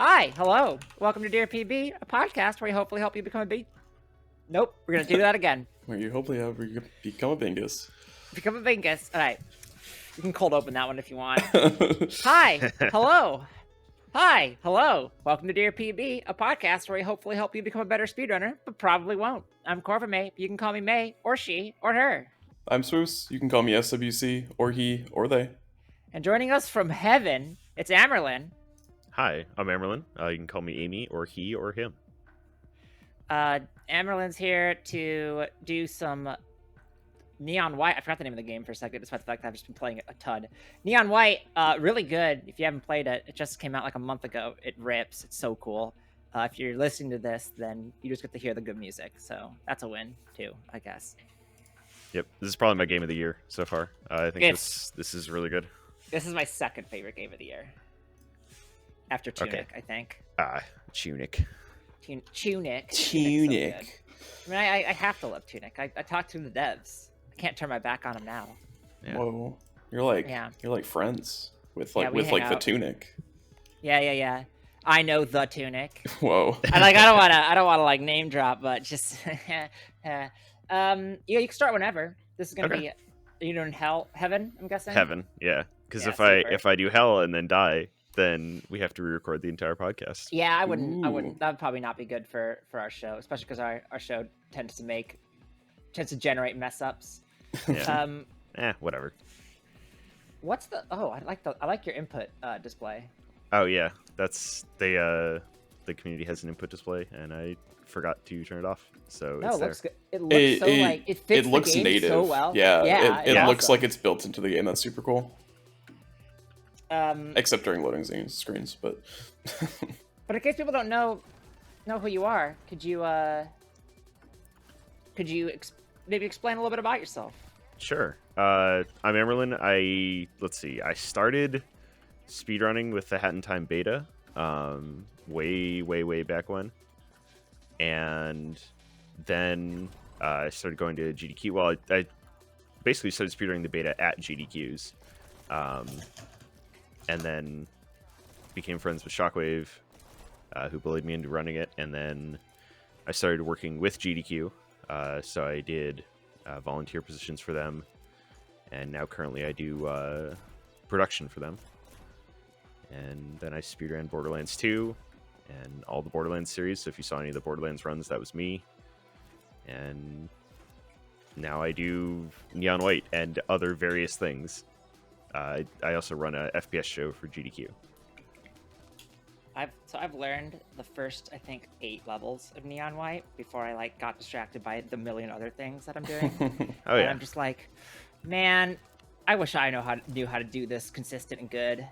Hi, hello. Welcome to Dear PB, a podcast where we hopefully help you become a B. Nope, we're going to do that again. Where you hopefully become a Bingus. Become a Bingus. All right. You can cold open that one if you want. Hi, hello. Hi, hello. Welcome to Dear PB, a podcast where we hopefully help you become a better speedrunner, but probably won't. I'm Corva May. You can call me May, or she, or her. I'm Swoos. You can call me SWC, or he, or they. And joining us from heaven, it's Amyrlinn. Hi, I'm Amyrlinn. You can call me Amy, or he, or him. Amyrlinn's here to do some Neon White. I forgot the name of the game for a second, despite the fact that I've just been playing it a ton. Neon White, really good. If you haven't played it, it just came out like a month ago. It rips. It's so cool. If you're listening to this, then you just get to hear the good music. So that's a win, too, I guess. Yep, this is probably my game of the year so far. I think this is really good. This is my second favorite game of the year. After Tunic, Okay. I think. Tunic. Tunic. Tunic. So I mean, I have to love Tunic. I talked to the devs. I can't turn my back on them now. Yeah. Whoa, you're like friends with Yeah, we hang the out. Tunic. Yeah. I know the Tunic. Whoa. I don't wanna like name drop, but just yeah, you can start whenever. This is gonna be, you know, in heaven, I'm guessing. Heaven, yeah. Because Yeah, if I do hell and then die, then we have to re-record the entire podcast. Yeah, I wouldn't. Ooh. That would probably not be good for our show, especially because our show tends to generate mess ups. Yeah. Whatever. What's the? Oh, I like your input display. Oh yeah, that's the community has an input display, and I forgot to turn it off, so No, it's it there. looks good. It looks so like it fits. It looks the game native. so well. Yeah, it it's looks awesome. like it's built into the game. That's super cool. Except during loading screens, but. But in case people don't know who you are, could you maybe explain a little bit about yourself? Sure. I'm Amyrlinn. I started speedrunning with the Hat in Time beta, way back when, and then I started going to GDQ. Well, I basically started speedrunning the beta at GDQs, and then became friends with Shockwave, who bullied me into running it, and then I started working with GDQ. So I did volunteer positions for them, and now currently I do production for them. And then I speedran Borderlands 2 and all the Borderlands series. So if you saw any of the Borderlands runs, that was me. And now I do Neon White and other various things. I also run a FPS show for GDQ. I've learned the first, I think, 8 levels of Neon White before I got distracted by the million other things that I'm doing. Oh yeah. And I'm just like, man, I wish I knew how to do this consistent and good.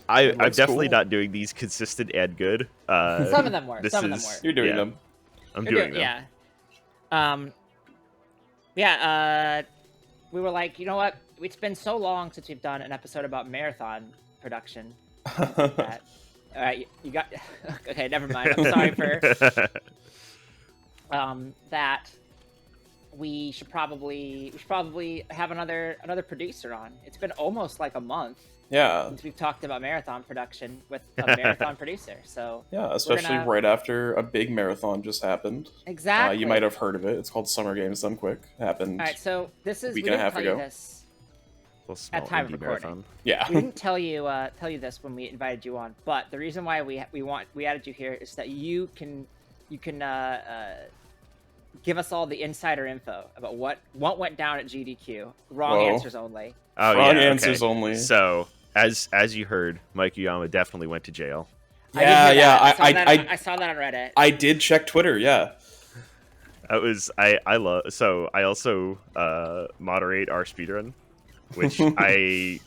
I'm looks definitely cool. not doing these consistent and good. Some of them were. You're doing yeah, them. I'm doing them. Yeah. We were like, you know what? It's been so long since we've done an episode about marathon production. That, all right, you got. Okay, never mind. I'm sorry for that. We should probably have another producer on. It's been almost like a month Yeah. since we've talked about marathon production with a marathon producer. So Yeah, especially right after a big marathon just happened. exactly, You might have heard of it. It's called Summer Games Done Quick. Happened. All right, so this is week we and a didn't half tell you ago. this Little small at time of indie recording. marathon. Yeah. We didn't tell you this when we invited you on, but the reason why we added you here is that you can give us all the insider info about what went down at GDQ. Wrong Whoa. answers only. Oh Wrong yeah. answers Okay. only. So as you heard, Mike Uyama definitely went to jail. I saw that on Reddit. I did check Twitter. Yeah. I also moderate our speedrun, which I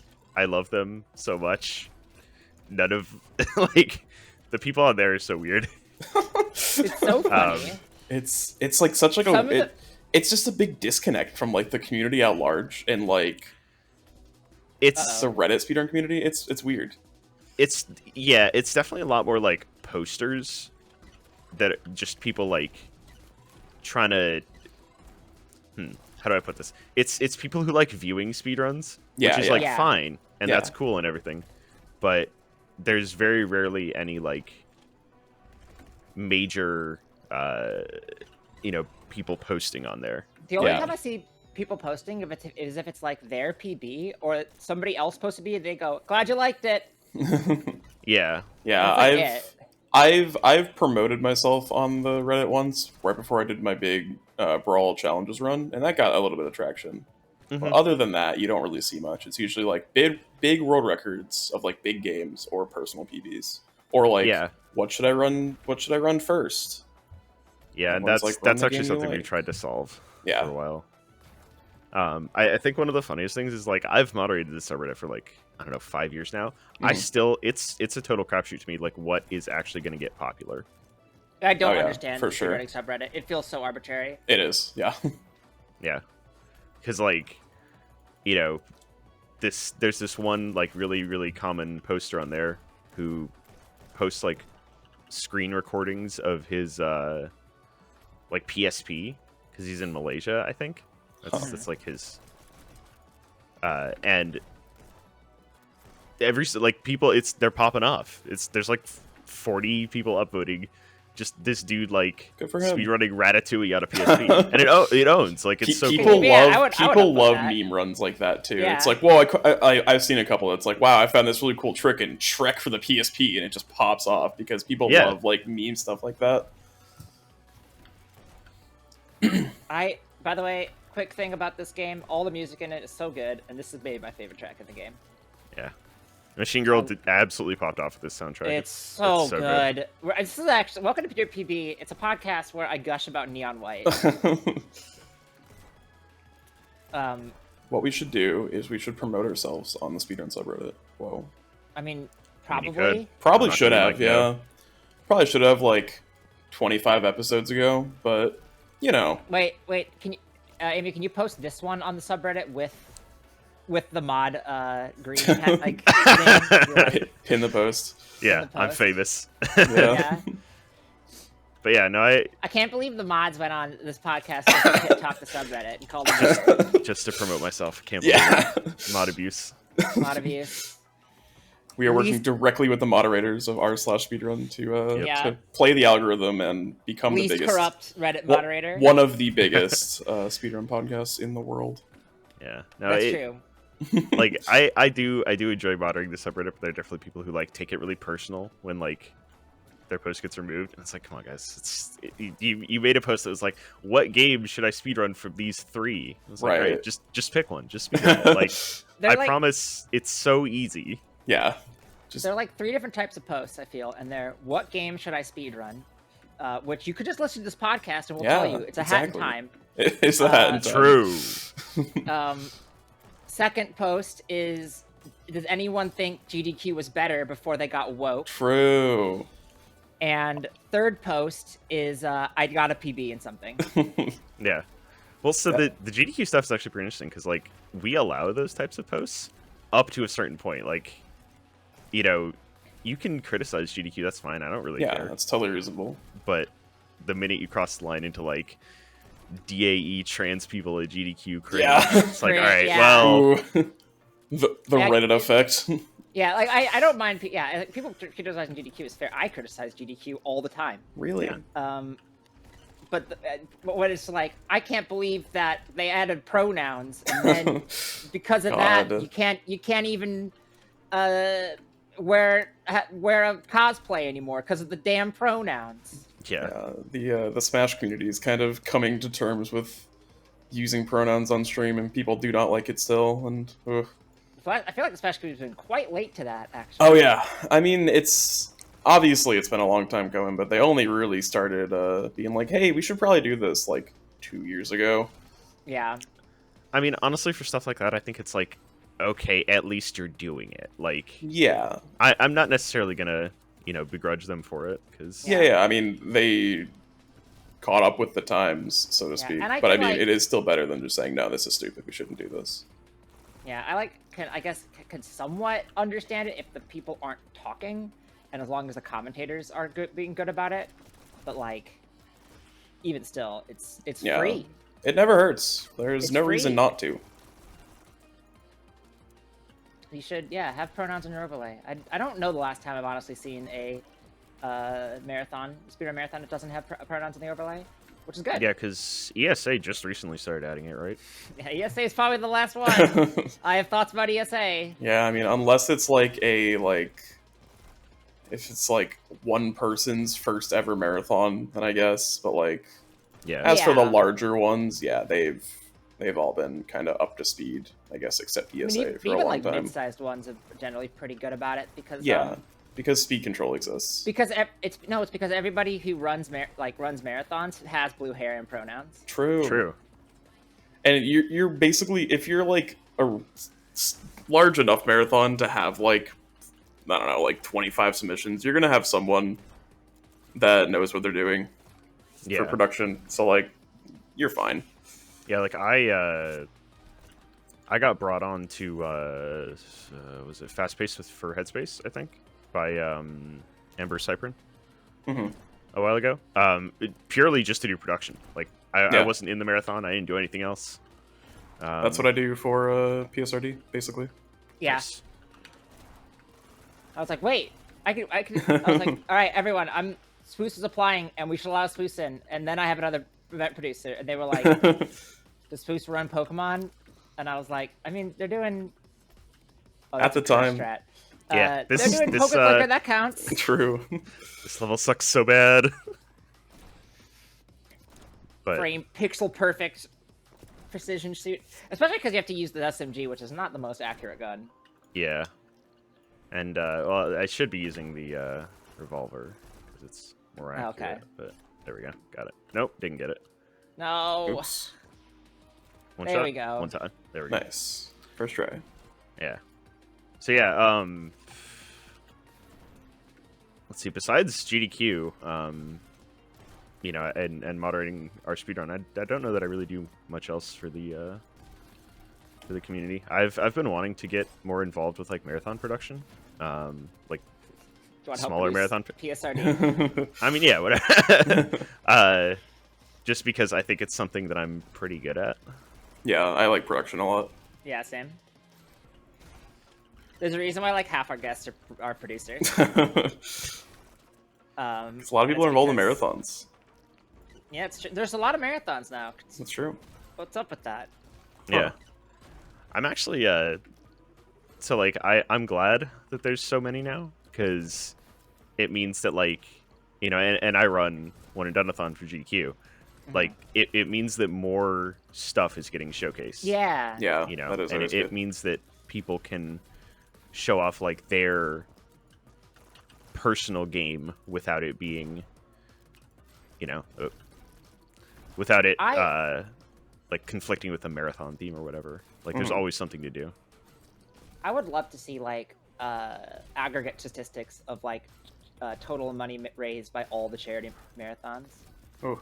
love them so much. None of the people on there are so weird. It's so funny. It's like such like it's just a big disconnect from the community at large and It's the Reddit speedrun community. It's weird. it's definitely a lot more like posters that are just people trying to how do I put this? It's people who like viewing speedruns, Yeah, which is yeah. Yeah. fine, and Yeah. that's cool and everything. But there's very rarely any like major people posting on there. The only Yeah. time I see people posting is if it's like their PB or somebody else posted PB, they go, "Glad you liked it." Yeah. Yeah, That's like I've promoted myself on the Reddit once, right before I did my big Brawl Challenges run, and that got a little bit of traction. But Mhm. other than that, you don't really see much. It's usually like big world records of like big games or personal PBs, or like Yeah. what should I run? What should I run first? Yeah, and One's that's like, run the actually game you something we've like. tried to solve Yeah. for a while. I think one of the funniest things is like I've moderated this subreddit for like I don't know 5 years now. I Mhm. still it's a total crapshoot to me like what is actually going to get popular. I don't Oh, yeah, understand for the sure. speedrunning subreddit. It feels so arbitrary. It is, yeah. Yeah, because like there's this one like really common poster on there who posts like screen recordings of his like PSP because he's in Malaysia, I think. That's like his and every like people they're popping off. There's like 40 people upvoting just this dude like Good for him. speedrunning Ratatouille on a PSP, and it owns like it's so People cool. Yeah, love I would people upvote love that. meme runs like that too. Yeah. It's like, whoa, I've seen a couple. It's like, wow, I found this really cool trick in Shrek for the PSP, and it just pops off because people Yeah. love like meme stuff like that. By the way, quick thing about this game, all the music in it is so good, and this is maybe my favorite track of the game. Yeah, Machine Girl absolutely popped off with this soundtrack. It's so so good. This is actually welcome to your PB. It's a podcast where I gush about Neon White. What we should do is we should promote ourselves on the speedrun subreddit. Whoa. I mean, You probably. could. Probably I'm not should gonna be have, like, yeah. no. Probably should have like 25 episodes ago, but you know. Wait, can you, Amy? Can you post this one on the subreddit with the mod green hat, like thing? Pin the post. Yeah, the I'm post. famous. Yeah. But yeah, no, I can't believe the mods went on this podcast to talk the subreddit and called them just to promote myself. Can't believe Yeah. mod abuse. mod abuse. We are working Least- directly with the moderators of r/speedrun Yeah. to play the algorithm and become Least the biggest, corrupt Reddit Well, moderator. one of the biggest speedrun podcasts in the world. Yeah, no, That's true. like I do enjoy moderating the subreddit, but there are definitely people who like take it really personal when like their post gets removed, and it's like, come on, guys, you made a post that was like, what game should I speedrun from these 3? I was like, Right. all right, just pick one, just speedrun it. Like, They're I like- promise, it's so easy. Yeah. There are like 3 different types of posts, I feel, and they're what game should I speedrun? Which you could just listen to this podcast and we'll tell you. It's a hat in exactly. time. It's a hat in time. True. Second post is, does anyone think GDQ was better before they got woke? True. And third post is I got a PB in something. Yeah. Well, so Yeah. the GDQ stuff is actually pretty interesting because like we allow those types of posts up to a certain point. Like, you can criticize GDQ, that's fine. I don't really Yeah, care. that's totally reasonable. But the minute you cross the line into like DAE trans people at GDQ cringe, Yeah. it's like, all right, Yeah. well, Ooh. the Yeah. Reddit effect. Yeah, like I don't mind. Yeah, like, people criticizing GDQ is fair. I criticize GDQ all the time. Really? But what it's like, I can't believe that they added pronouns, and then because of that, God. you can't even wear a cosplay anymore because of the damn pronouns. yeah. The Smash community is kind of coming to terms with using pronouns on stream, and people do not like it still. And ugh. So I feel like the Smash community's been quite late to that, actually. Oh yeah, I mean it's been a long time coming, but they only really started being like, hey, we should probably do this like 2 years ago. Yeah. I mean, honestly, for stuff like that, I think it's like, okay, at least you're doing it. Like, Yeah, I'm not necessarily gonna, begrudge them for it because yeah. I mean, they caught up with the times, so to speak. and I But I feel mean, like- it is still better than just saying, no, this is stupid. We shouldn't do this. Yeah, I guess can somewhat understand it if the people aren't talking, and as long as the commentators are being good about it. But like, even still, it's Yeah. free. It never hurts. There's It's no free. reason not to. You should, yeah, have pronouns in your overlay. I don't know the last time I've honestly seen a marathon, speedrun marathon that doesn't have pronouns in the overlay, which is good. Yeah, because ESA just recently started adding it, right? Yeah, ESA is probably the last one. I have thoughts about ESA. Yeah, I mean, unless it's like if it's like one person's first ever marathon, then I guess. But like, Yeah. as for the Yeah. larger ones, yeah, they've all been kind of up to speed, I guess, except ESA I mean, for a even long like time. mid-sized ones are generally pretty good about it because Yeah, because speed control exists. because it's because everybody who runs marathons has blue hair and pronouns. True. True. And you're basically, if you're like a large enough marathon to have like, I don't know, like 25 submissions, you're gonna have someone that knows what they're doing Yeah. for production. So like, you're fine. Yeah, like I got brought on to was it Fast Pace for Headspace, I think, by Amber Cyprin Mhm. a while ago. Purely just to do production. Like I Yeah. wasn't in the marathon. I didn't do anything else. That's what I do for PSRD, basically. Yeah. Nice. I was like, wait, I was like, all right, everyone, Spoos is applying, and we should allow Spoos in. And then I have another event producer, and they were like, does Spoos run Pokemon? And I was like, I mean, they're doing. Oh, At the that's a curse time. strat. Yeah, They're this- doing this, Pokeclicker, that counts. True. This level sucks so bad. But Frame pixel perfect precision shoot, especially because you have to use the SMG, which is not the most accurate gun. yeah. And well, I should be using the revolver because it's more accurate. Okay. But there we go. Got it. Nope, didn't get it. No. Oops. One There shot, we go. one time. There we go. Nice. First try. Yeah. So yeah, let's see. Besides GDQ, you know, and moderating our speedrun, I don't know that I really do much else for the community. I've been wanting to get more involved with like marathon production, like Do you want smaller marathon. PSRD? I mean, yeah, whatever. Just because I think it's something that I'm pretty good at. Yeah, I like production a lot. Yeah, same. There's a reason why like half our guests are producers. A lot of people are involved in because- marathons. Yeah, it's true. There's a lot of marathons now. That's true. What's up with that? Yeah. I'm actually so like I'm glad that there's so many now because it means that like, you know, and I run one and done-a-thon for GQ. Like it means that more stuff is getting showcased. Yeah. Yeah, You know, that is and always it good. means that people can show off like their personal game without it being, you know, without it like conflicting with the marathon theme or whatever. Like there's always something to do. I would love to see like aggregate statistics of like total money raised by all the charity marathons. Oh,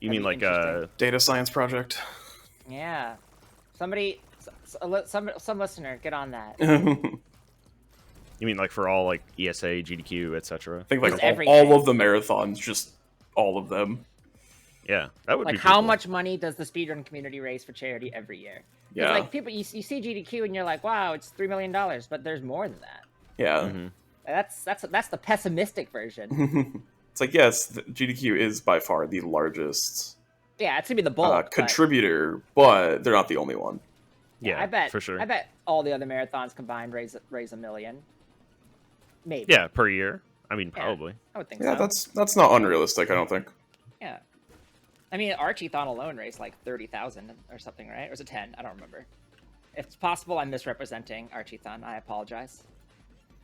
You That'd mean be like interesting. data science project. Yeah. Somebody, some listener, get on that. you mean like for all like ESA, GDQ, etc. I think like Just all everything. of the marathons, just all of them. Yeah, that would Like be how pretty cool. much money does the speedrun community raise for charity every year? 'Cause, Yeah. like people, you see GDQ and you're like, wow, it's $3 million, but there's more than that. Yeah. Mhm. That's the pessimistic version. It's like, yes, the GDQ is by far the largest Yeah, it's gonna be the bulk. but- contributor, but they're not the only one. Yeah, I bet for sure. I bet all the other marathons combined raise $1 million. Maybe. Yeah, per year. I mean, probably. I would think Yeah, so. that's not unrealistic, I don't think. Yeah. I mean, Archie-thon alone raised like 30,000 or something, right? Or was it 10? I don't remember. If it's possible I'm misrepresenting Archie-thon, I apologize.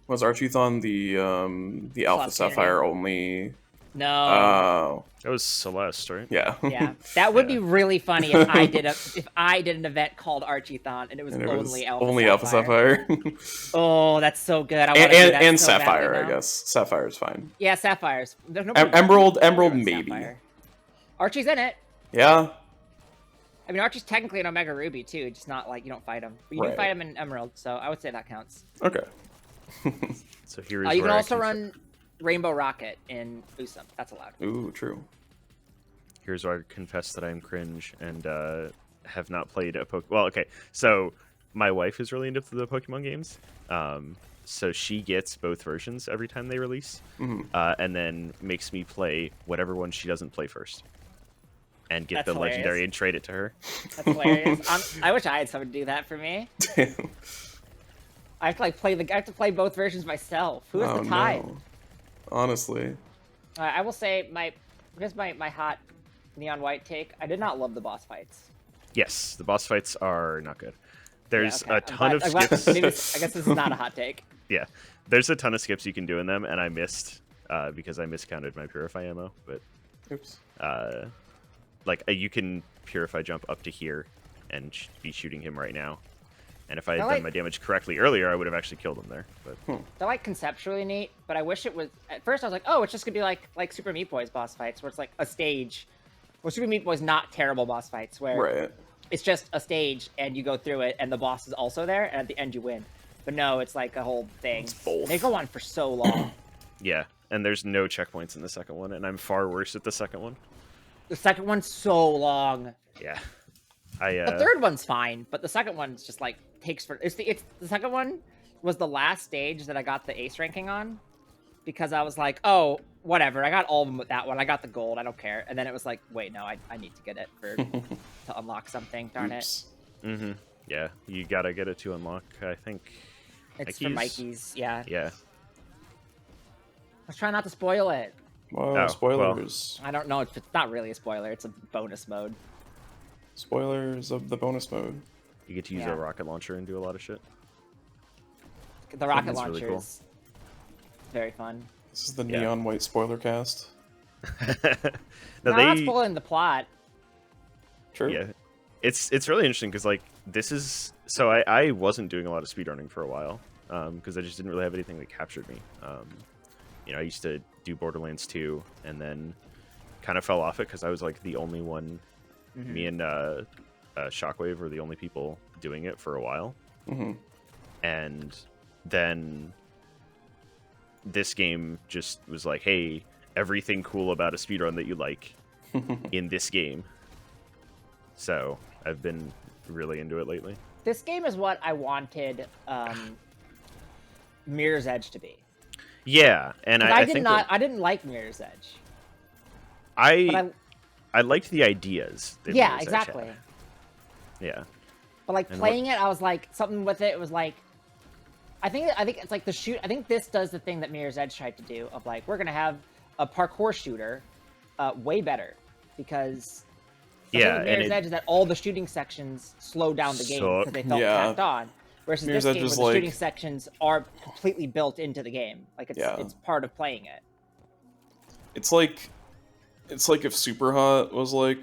Was Archie-thon the Alpha Slots here, Sapphire only? No. Oh, That was Celeste, right? yeah. Yeah, that would be really funny if I did an event called Archie-thon and it was And it only was Alpha Sapphire. Alpha Sapphire. Oh, that's so good. I want to do that and so badly Sapphire, I now. guess. Sapphire's fine. Yeah, Sapphires. There's no Emerald maybe. Sapphire. Archie's in it. Yeah. I mean, Archie's technically an Omega Ruby too, just not like you don't fight him. But you do Right. fight him in Emerald, so I would say that counts. Okay. So here is You can where I also conf- run Rainbow Rocket in Usum. That's allowed. Ooh, true. Here's where I confess that I'm cringe and have not played a Well, okay. So my wife is really into the Pokemon games. So she gets both versions every time they release, and then makes me play whatever one she doesn't play first, and get That's the hilarious. legendary and trade it to her. That's hilarious. I wish I had someone do that for me. Damn. I have to like I have to play both versions myself. Who has the time? No. Honestly. I will say here's my hot Neon White take. I did not love the boss fights. Yes, the boss fights are not good. There's Yeah, okay. a ton of I'm glad- skips. maybe I guess this is not a hot take. Yeah, there's a ton of skips you can do in them, and I missed because I miscounted my Purify ammo. But Oops. you can Purify jump up to here and be shooting him right now. And if I had I like- done my damage correctly earlier, I would have actually killed him there. But They're like conceptually neat, but I wish it was. At first, I was like, oh, it's just gonna be like Super Meat Boy's boss fights, where it's like a stage. Well, Super Meat Boy's not terrible boss fights, where Right. it's just a stage and you go through it, and the boss is also there, and at the end you win. But no, it's like a whole thing. It's both. They go on for so long. yeah, and there's no checkpoints in the second one, and I'm far worse at the second one. The second one's so long. Yeah, The third one's fine, but the second one's just like takes for. It's the second one was the last stage that I got the ace ranking on, because I was like, oh, whatever, I got all of them with that one. I got the gold. I don't care. And then it was like, wait, no, I need to get it to unlock something. Darn Oops. Mm-hmm. Yeah, you gotta get it to unlock. I think. it. It's for Mikey's. Yeah. Yeah. Let's try not to spoil it. Whoa, well. spoilers. I don't know. It's not really a spoiler. It's a bonus mode. Spoilers of the bonus mode. You get to use Yeah. a rocket launcher and do a lot of shit. The rocket That's launcher really cool. is very fun. This is the Yeah. Neon White spoiler cast. no, I'm not spoiling the plot. True. Yeah, it's really interesting because like this is so I wasn't doing a lot of speedrunning for a while because I just didn't really have anything that captured me. I used to do Borderlands 2 and then kind of fell off it because I was like the only one. Me and Shockwave were the only people doing it for a while, and then this game just was like, hey, everything cool about a speedrun that you like in this game. So I've been really into it lately. This game is what I wanted Mirror's Edge to be. Yeah, and I did think not. I didn't like Mirror's Edge. I But I liked the ideas. That yeah, Mirror's Edge exactly. had. Yeah. But like And playing it, I was like something with it. It was like, I think it's like the shoot. I think this does the thing that Mirror's Edge tried to do of like we're gonna have a parkour shooter, way better because. The thing with Mirror's Edge is that all the shooting sections slow down the game because they felt Yeah. tacked on. Whereas in Mirror's this Edge game, is where the like- shooting sections are completely built into the game, like it's part of playing it. It's like if Super Hot was like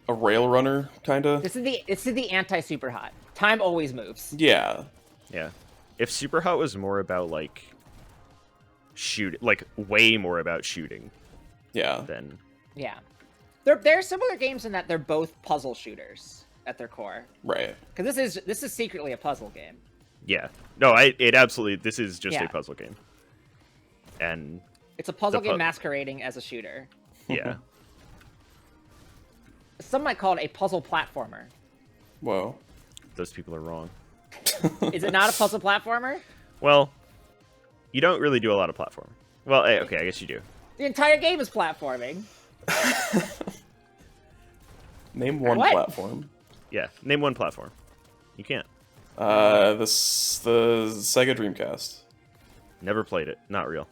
a rail runner, kinda. This is the anti super hot. Time always moves. Yeah. Yeah. If Super Hot was more about like way more about shooting, Yeah. then Yeah, they're similar games in that they're both puzzle shooters at their core. Right. Because this is secretly a puzzle game. yeah. No, it absolutely. This is just Yeah. a puzzle game, and It's a puzzle The game masquerading as a shooter. yeah. Some might call it a puzzle platformer. Whoa. Those people are wrong. Is it not a puzzle platformer? Well, you don't really do a lot of platforming. Well, okay, I guess you do. The entire game is platforming. Name one What? platform. Yeah, name one platform. You can't. The Sega Dreamcast. Never played it. Not real.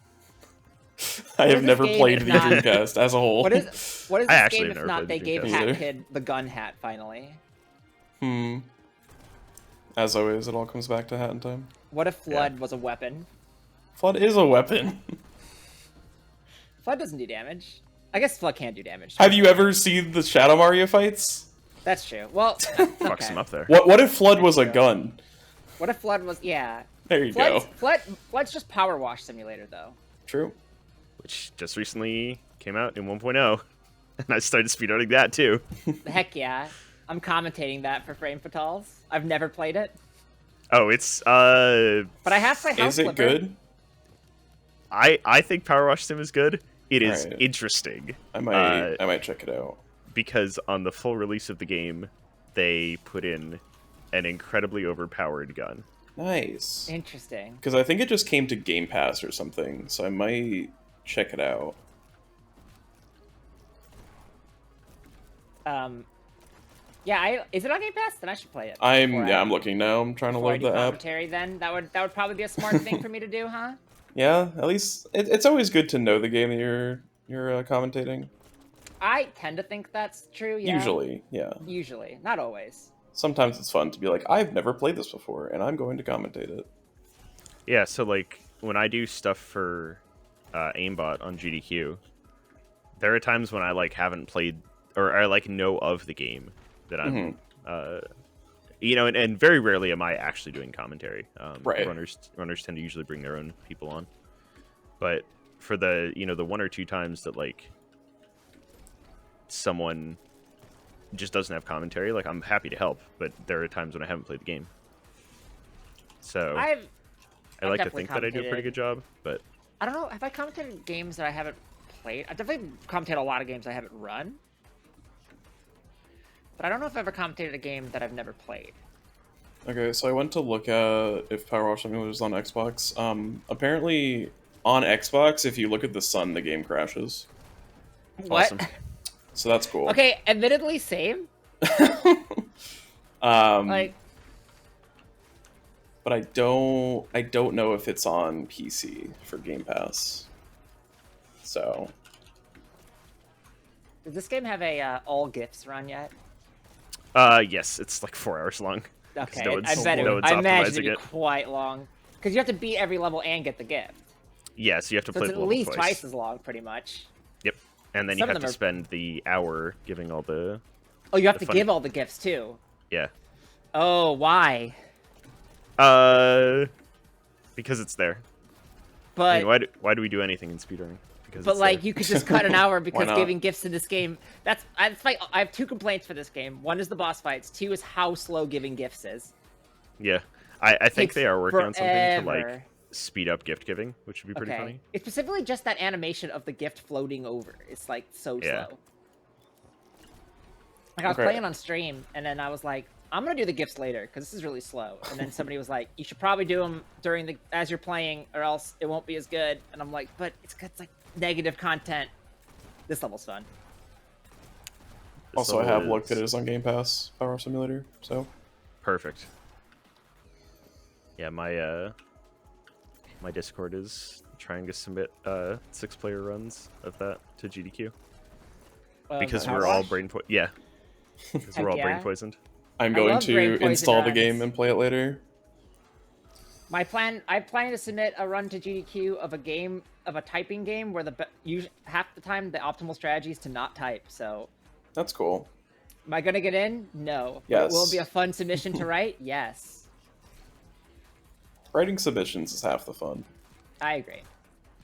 I is have this never game played if the not- Dreamcast as a whole. What is this I actually game if never not played they the gave Dreamcast Hat either. Kid the gun hat finally? As always, it all comes back to Hat in Time. What if Flood was a weapon? Flood is a weapon. Flood doesn't do damage. I guess Flood can't do damage. Have you ever seen the Shadow Mario fights? That's true. Well, Fucks okay. him up there. What if Flood was a gun? What if Flood was? Yeah. There you go. Flood's just Power Wash Simulator though. True. Which just recently came out in 1.0, and I started speedrunning that too. Heck yeah. I'm commentating that for Frame Fatals. I've never played it, Oh, it's but I have played House Is it Flipper. good? I think Power Wash Sim is good. It is Right. interesting. I might check it out. Because on the full release of the game, they put in an incredibly overpowered gun. Nice. Interesting. Because I think it just came to Game Pass or something, so I might check it out. Yeah, is it on Game Pass? Then I should play it. I'm looking now. I'm trying to Before I load do the app. commentary, then that would probably be a smart thing for me to do, huh? Yeah, at least it's always good to know the game that you're commentating. I tend to think that's true. Yeah. Usually, yeah. Usually, not always. Sometimes it's fun to be like, I've never played this before, and I'm going to commentate it. Yeah, so like when I do stuff for aimbot on GDQ, there are times when I like haven't played or I like know of the game that I'm you know, and very rarely am I actually doing commentary. Right. Runners tend to usually bring their own people on. But for the, you know, the one or two times that like someone just doesn't have commentary, like I'm happy to help, but there are times when I haven't played the game. So I like to think that I do a pretty good job, but I don't know. Have I commentated games that I haven't played? I've definitely commentated a lot of games I haven't run. But I don't know if I've ever commentated a game that I've never played. Okay, so I went to look at if Power Wash Simulator is on Xbox. Apparently, on Xbox, if you look at the sun, the game crashes. What? Awesome. So that's cool. Okay, admittedly, same. Like, but I don't know if it's on PC for Game Pass. So, does this game have a all GIFs run yet? Yes, it's like 4 hours long. Okay, No one's- I bet no one's I imagine optimizing it'd be it. quite long. Because you have to beat every level and get the gift. Yeah, so you have to So play it's the at level least twice. twice as long, pretty much. Yep, and then Some you of have to them are- spend the hour giving all the Oh, you have The to funny- give all the gifts, too. yeah. Oh, why? Because it's there. But... I mean, why do we do anything in speedrunning? Because But it's like, there. you could just cut an hour because not? giving gifts in this game. I have 2 complaints for this game. One is the boss fights. 2 is how slow giving gifts is. Yeah, I think Takes they are working on something to like forever. speed up gift giving, which would be pretty funny. It's specifically just that animation of the gift floating over. It's like so Yeah. slow. Like I was Okay. playing on stream, and then I was like, I'm gonna do the gifts later because this is really slow. And then somebody was like, you should probably do them as you're playing, or else it won't be as good. And I'm like, but it's like negative content. This level's fun. This also, I level have looked is at it is on Game Pass, Power Wash Simulator. So, perfect. Yeah, my my Discord is trying to submit 6-player runs of that to GDQ because Power we're all Wash? brain yeah, because we're all Heck brain yeah. poisoned. I'm I going love brain to poison install the runs. game and play it later. I plan to submit a run to GDQ of a typing game where half the time the optimal strategy is to not type. So, That's cool. am I gonna get in? No. But Yes. Will it be a fun submission to write? Yes. Writing submissions is half the fun. I agree.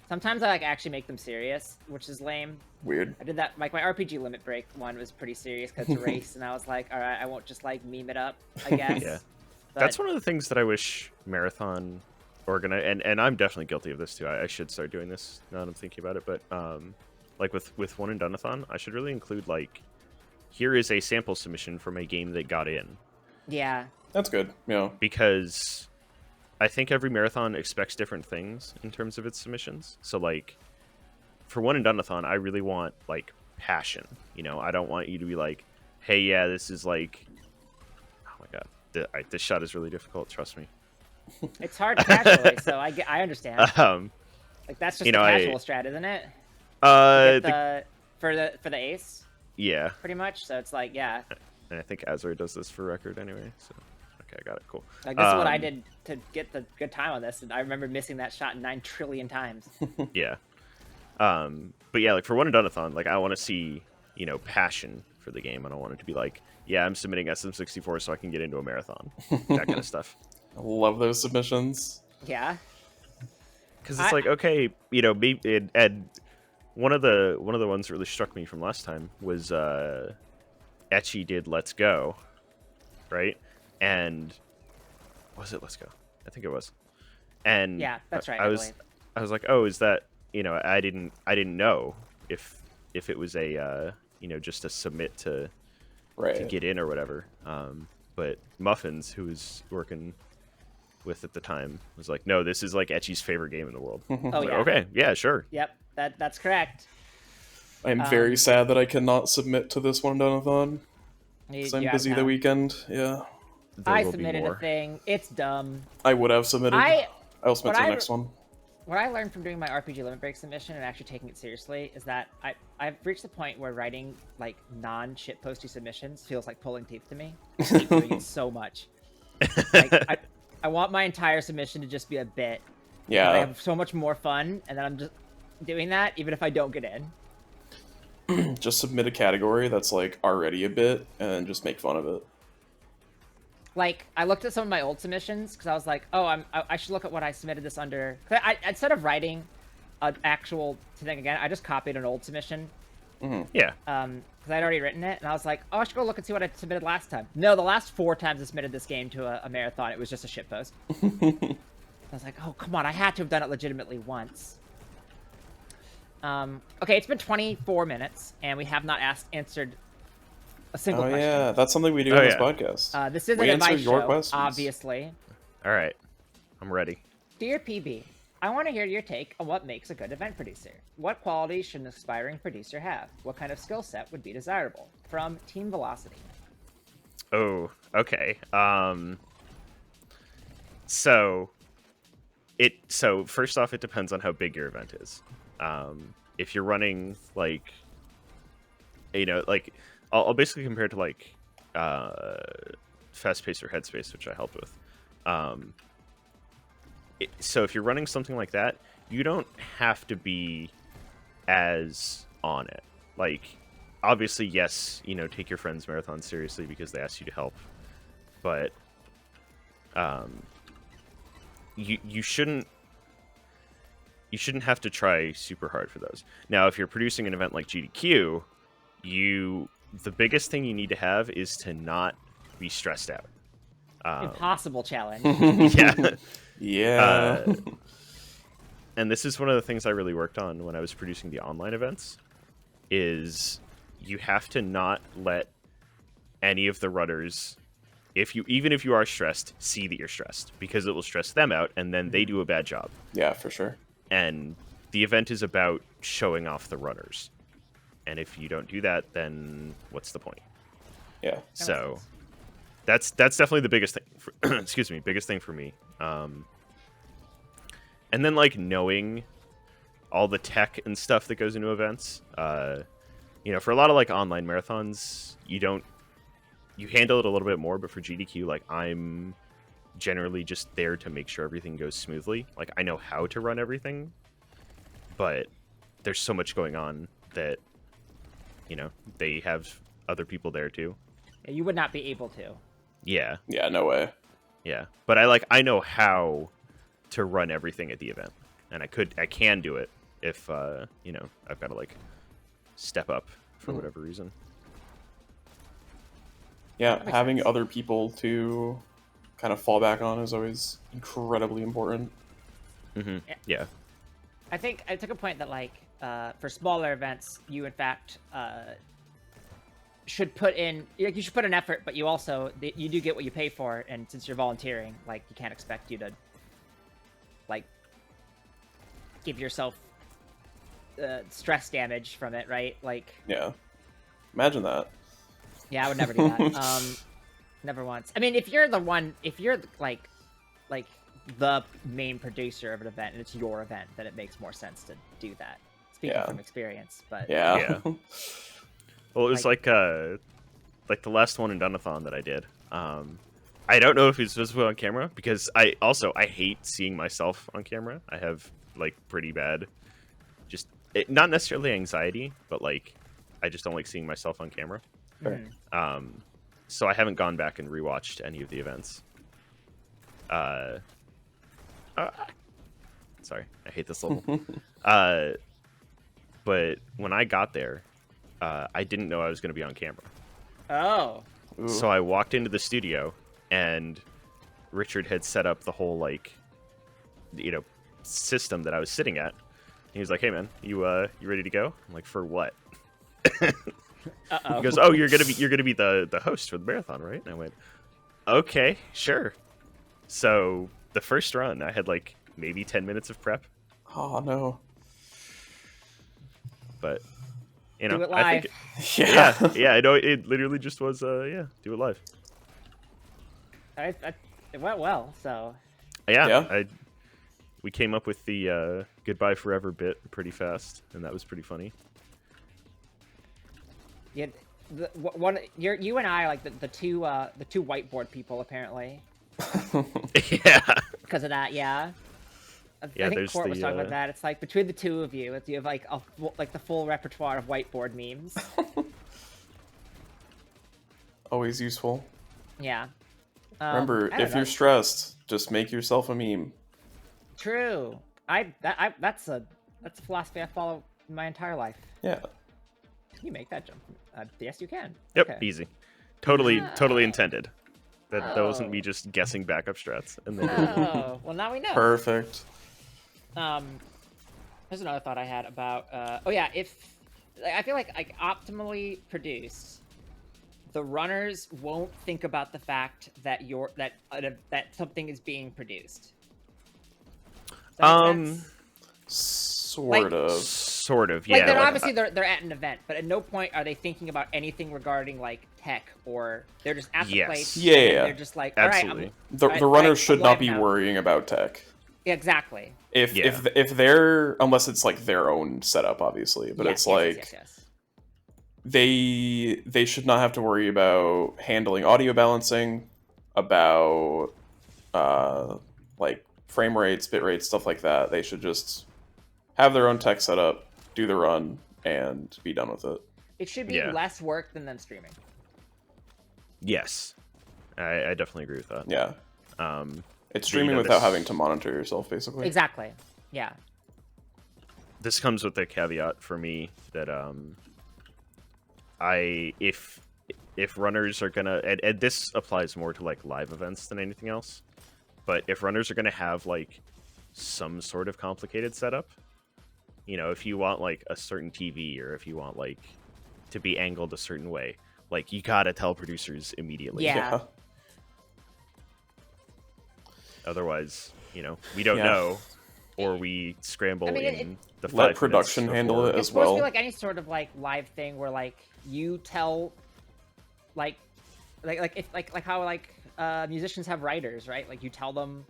Sometimes I actually make them serious, which is lame. Weird. I did that. Like my RPG limit break one was pretty serious because it's a race, and I was like, all right, I won't just like meme it up. I guess. Yeah. But That's one of the things that I wish Marathon organize, and I'm definitely guilty of this too. I should start doing this now that I'm thinking about it. But like with One and Doneathon, I should really include like, here is a sample submission from a game that got in, Yeah. That's good. Yeah. because I think every marathon expects different things in terms of its submissions. So like, for One and Doneathon, I really want like passion. You know, I don't want you to be like, hey, yeah, this is like, oh my god, this shot is really difficult. Trust me. It's hard casually, so I understand. Like that's just you know, a casual strat, isn't it? For the ace, yeah, pretty much. So it's like, yeah, and I think Azure does this for record anyway. So okay, I got it. Cool. like this is what I did to get the good time on this, and I remember missing that shot 9 trillion times. Yeah. But yeah, like for One and Doneathon, like I want to see, you know, passion for the game. I don't want it to be like, yeah, I'm submitting SM64 so I can get into a marathon, that kind of stuff. I love those submissions. Yeah. Because it's like, okay, you know, and one of the ones that really struck me from last time was Etchy did Let's Go, right? And was it Let's Go? I think it was. And Yeah, that's right. I was like, oh, is that, you know, I didn't know if it was a you know, just a submit to Right. get in or whatever. but Muffins, who was working with at the time, was like, no, this is like Etchy's favorite game in the world. Oh, Like, yeah. okay, yeah, sure. Yep, that's correct. I'm very sad that I cannot submit to this one donathon. Because I'm busy the weekend. Yeah. There I will be submitted more. a thing. It's dumb. I would have submitted. I'll submit to the next one. What I learned from doing my RPG Limit Break submission and actually taking it seriously is that I've reached the point where writing like non-shitposty submissions feels like pulling teeth to me. I hate doing it so much. Like, I want my entire submission to just be a bit. Yeah. I have so much more fun, and then I'm just doing that even if I don't get in. Just submit a category that's like already a bit, and just make fun of it. Like, I looked at some of my old submissions because I was like, oh, I should look at what I submitted this under. Instead of writing an actual thing again, I just copied an old submission. Mm-hmm. Yeah. Because I'd already written it, and I was like, oh, I should go look and see what I submitted last time. No, the last 4 times I submitted this game to a marathon, it was just a shitpost. I was like, oh, come on, I had to have done it legitimately once. Okay, it's been 24 minutes, and we have not answered a single question. Yeah, that's something we do on this podcast. This is We an answer advice your show, questions. obviously. All right. I'm ready. Dear PB, I want to hear your take on what makes a good event producer. What qualities should an aspiring producer have? What kind of skill set would be desirable? From Team Velocity. Oh, okay. So first off, it depends on how big your event is. If you're running like, like I'll basically compare it to like Fast Pace or Headspace, which I helped with. So if you're running something like that, you don't have to be as on it. Like, obviously, yes, take your friends' marathon seriously because they asked you to help, but you shouldn't have to try super hard for those. Now, if you're producing an event like GDQ, the biggest thing you need to have is to not be stressed out. Impossible challenge. Yeah. Yeah. And this is one of the things I really worked on when I was producing the online events, is you have to not let any of the runners, even if you are stressed, see that you're stressed, because it will stress them out, and then they do a bad job. Yeah, for sure. And the event is about showing off the runners. And if you don't do that, then what's the point? Yeah. So that's definitely the biggest thing. Biggest thing for me. And then like knowing all the tech and stuff that goes into events. For a lot of like online marathons, you handle it a little bit more, but for GDQ, like I'm generally just there to make sure everything goes smoothly. Like I know how to run everything, but there's so much going on that they have other people there too. Yeah, you would not be able to. Yeah. Yeah, no way. Yeah. But I know how to run everything at the event. And I can do it if I've got to like step up for whatever reason. Yeah, having other people to kind of fall back on is always incredibly important. Mm-hmm. Yeah. I think I took a point that like for smaller events, you in fact should put in you should put an effort, but you also you do get what you pay for, and since you're volunteering, like you can't expect you to like give yourself stress damage from it, right? Like Yeah, imagine that. Yeah, I would never do that. Never once. I mean, if you're like the main producer of an event and it's your event, then it makes more sense to do that. Speaking from experience, but Yeah. Well, it was like the last one in Dunathon that I did. I don't know if it's visible on camera because I hate seeing myself on camera. I have like pretty bad, not necessarily anxiety, but like I just don't like seeing myself on camera. Mm-hmm. So I haven't gone back and rewatched any of the events. Sorry, I hate this level. But when I got there, I didn't know I was going to be on camera. Oh. Ooh. So I walked into the studio, and Richard had set up the whole system that I was sitting at. He was like, "Hey man, you ready to go?" I'm like, "For what?" Uh-oh. He goes, "Oh, you're gonna be the host for the marathon, right?" And I went, Okay, sure. So the first run, I had like maybe 10 minutes of prep, Oh no. but you Do know, it I live. think Yeah. yeah, I know it literally just was yeah, do it live. It went well, so Yeah. We came up with the goodbye forever bit pretty fast, and that was pretty funny. yeah. You and I are like the two whiteboard people apparently Yeah. because of that. Yeah. I Yeah, think there's Court was talking the, about that. It's like between the two of you, you have like the full repertoire of whiteboard memes. Always useful. Yeah. Remember, I don't if know. you're stressed, just make yourself a meme. True. That's a philosophy I follow my entire life. Yeah. Can you make that jump? Yes, you can. yep, Okay. easy. Totally Oh. intended. That wasn't me Oh. just guessing backup strats. And then Oh, well now we know. Perfect. There's another thought I had about. Oh yeah, if I feel like optimally produced, the runners won't think about the fact that that something is being produced. Does that make sense? Sort of. sort of, yeah. Like they're like, obviously they're at an event, but at no point are they thinking about anything regarding like tech, or they're just at the Yes. place. Yeah, and yeah. they're just like, all right, Absolutely. The I- runners I- should I'm not live be now. worrying about tech. Exactly. If Yeah. if they're, unless it's like their own setup, obviously, but Yes, it's yes, like yes, yes. they should not have to worry about handling audio balancing, about like frame rates, bit rates, stuff like that. They should just have their own tech setup, do the run, and be done with it. It should be Yeah. less work than them streaming. yes. I definitely agree with that. Yeah, Um, it's you streaming know, without this- having to monitor yourself, basically. Exactly. Yeah. this comes with the caveat for me that if runners are gonna, and this applies more to like live events than anything else, but if runners are gonna have like some sort of complicated setup, you know, if you want like a certain TV, or if you want like to be angled a certain way, like you gotta tell producers immediately. Yeah. Otherwise, you know, we don't Yeah. know, or we scramble I mean, in the 5 Let minutes production handle before. it It's as supposed to well. be like any sort of like live thing where like you tell like how like musicians have writers, right? Like you tell them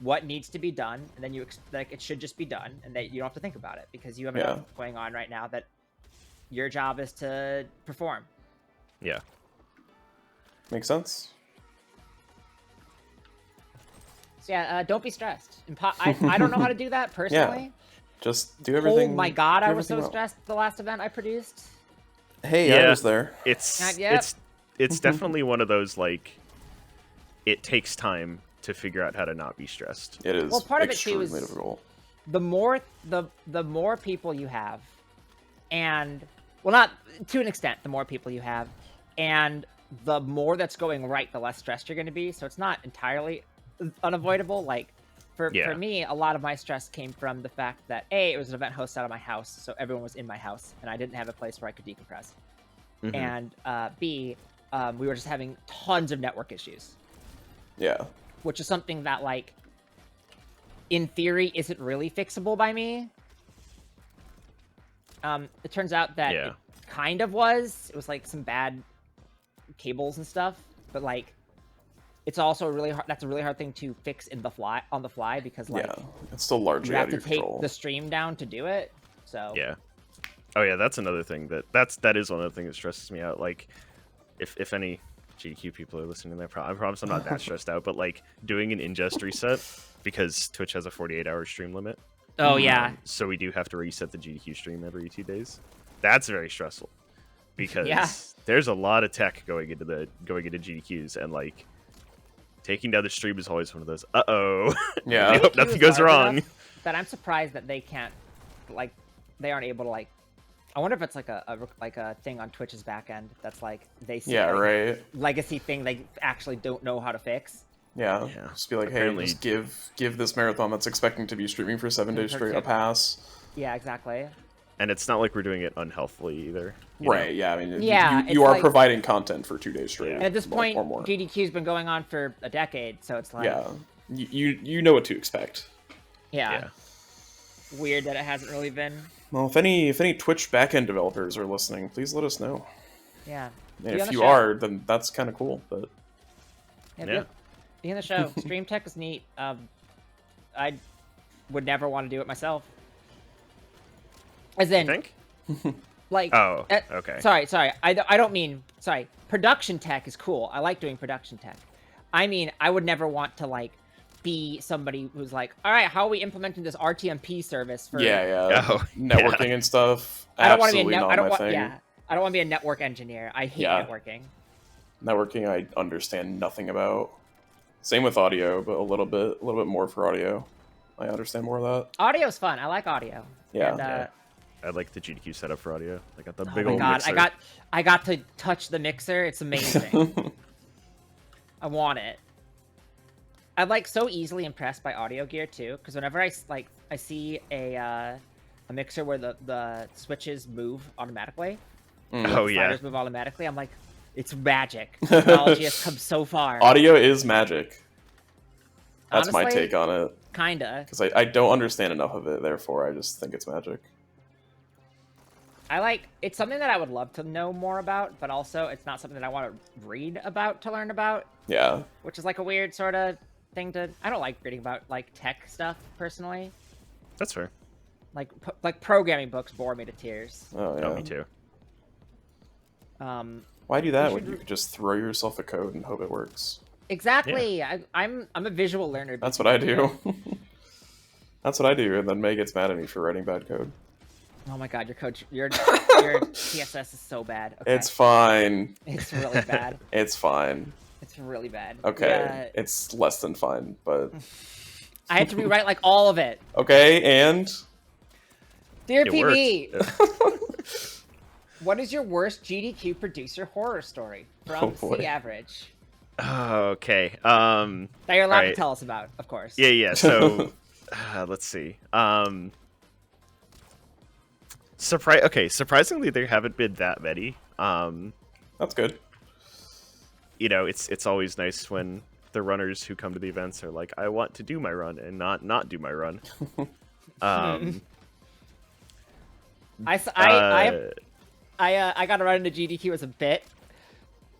what needs to be done, and then like it should just be done, and that you don't have to think about it because you have enough going on right now that your job is to perform. Yeah. Makes sense. So yeah, don't be stressed. I don't know how to do that personally. Just do everything. Oh my god, do I was so everything well. stressed the last event I produced. Hey, I Yeah. was there. It's Yep. it's definitely one of those like it takes time to figure out how to not be stressed. It is Well, part of it too extremely is- difficult. The more people you have, and well, not to an extent, the more people you have, and the more that's going right, the less stressed you're going to be. So it's not entirely unavoidable. Like for me, a lot of my stress came from the fact that it was an event hosted out of my house, so everyone was in my house, and I didn't have a place where I could decompress. Mhm. And B, we were just having tons of network issues, Yeah. which is something that like in theory isn't really fixable by me. It turns out that it kind of was. It was like some bad cables and stuff, but like it's also really hard. That's a really hard thing to fix on the fly because like Yeah. It's still largely you out have of to your take control. the stream down to do it. So Yeah. Oh yeah, that's another thing that is one of the things that stresses me out. Like, if any GDQ people are listening, I promise I'm not that stressed out. But like doing an ingest reset because Twitch has a 48-hour stream limit. Oh yeah. So we do have to reset the GDQ stream every 2 days. That's very stressful because there's a lot of tech going into GDQs, and like taking down the stream is always one of those. Yeah. We hope GDQ nothing is goes large wrong. enough that I'm surprised that they can't, like, they aren't able to like. I wonder if it's like a thing on Twitch's back end that's like they see Yeah, like, right. legacy thing they actually don't know how to fix. Yeah. Yeah. Just be like, Apparently- hey, just give this marathon that's expecting to be streaming for 7 days straight a pass. Yeah, exactly. And it's not like we're doing it unhealthily either. Right, yeah, I mean, Yeah, you it's are like- providing content for 2 days straight. And at this point, or more. GDQ's been going on for a decade, so it's like, Yeah, you know what to expect. yeah, weird that it hasn't really been. Well, if any Twitch backend developers are listening, please let us know. Yeah. And Be on if the you show. are, then that's kind of cool. But Yeah. Be in the show. Stream tech is neat. I would never want to do it myself. As in, think? like, Oh, okay. Sorry. I don't mean, sorry. Production tech is cool. I like doing production tech. I mean, I would never want to, like, be somebody who's like, all right, how are we implementing this RTMP service for... yeah, Oh, networking and stuff. I don't want to be Absolutely not I don't my want, thing. yeah. I don't want to be a network engineer. I hate Yeah. networking. Networking, I understand nothing about. Same with audio, but a little bit more for audio. I understand more of that. Audio's fun. I like audio. Yeah. And, Yeah. I like the GDQ setup for audio. I got the oh big my old god, mixer. I got to touch the mixer. It's amazing. I want it. I'm like so easily impressed by audio gear too, because whenever I see a mixer where the switches move automatically, Oh, yeah. sliders move automatically, I'm like, it's magic. Technology has come so far. Audio is magic. That's my Honestly, take on it. Kinda. Because I don't understand enough of it, therefore I just think it's magic. It's something that I would love to know more about, but also it's not something that I want to read about to learn about, Yeah. which is like a weird sort of thing to... I don't like reading about, like, tech stuff, personally. That's fair. Like programming books bore me to tears. Oh, yeah. Oh, me too. Why do that You when should you could just throw yourself a code and hope it works? Exactly. I'm a visual learner. That's what I do. That's what I do, and then May gets mad at me for writing bad code. Oh my god, your CSS is so bad. Okay. It's fine. It's really bad. It's fine. It's really bad. Okay. Yeah, It's less than fine, but... I had to rewrite like all of it. Okay, and... Dear It PB, worked. what is your worst GDQ producer horror story from Oh, boy. C Average Okay. that you're allowed to Alright. tell us about, of course? Yeah. So, let's see. Surprisingly, there haven't been that many. That's good. You know, it's always nice when the runners who come to the events are like, I want to do my run and not do my run. I got to run into GDQ as a bit.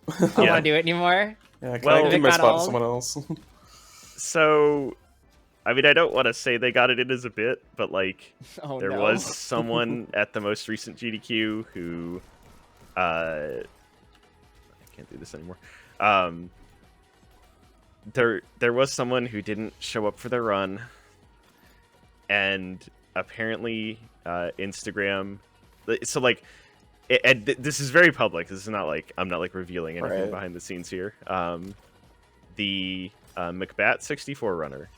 I don't Yeah. want to do it anymore. Yeah, can Well- I give my Got spot to old. someone else? So, I mean, I don't want to say they got it in as a bit, but like, Oh there no. was someone at the most recent GDQ who, I can't do this anymore. There was someone who didn't show up for their run, and apparently, Instagram. So like, this is very public. This is not like I'm not like revealing anything Right. behind the scenes here. The McBat 64 runner.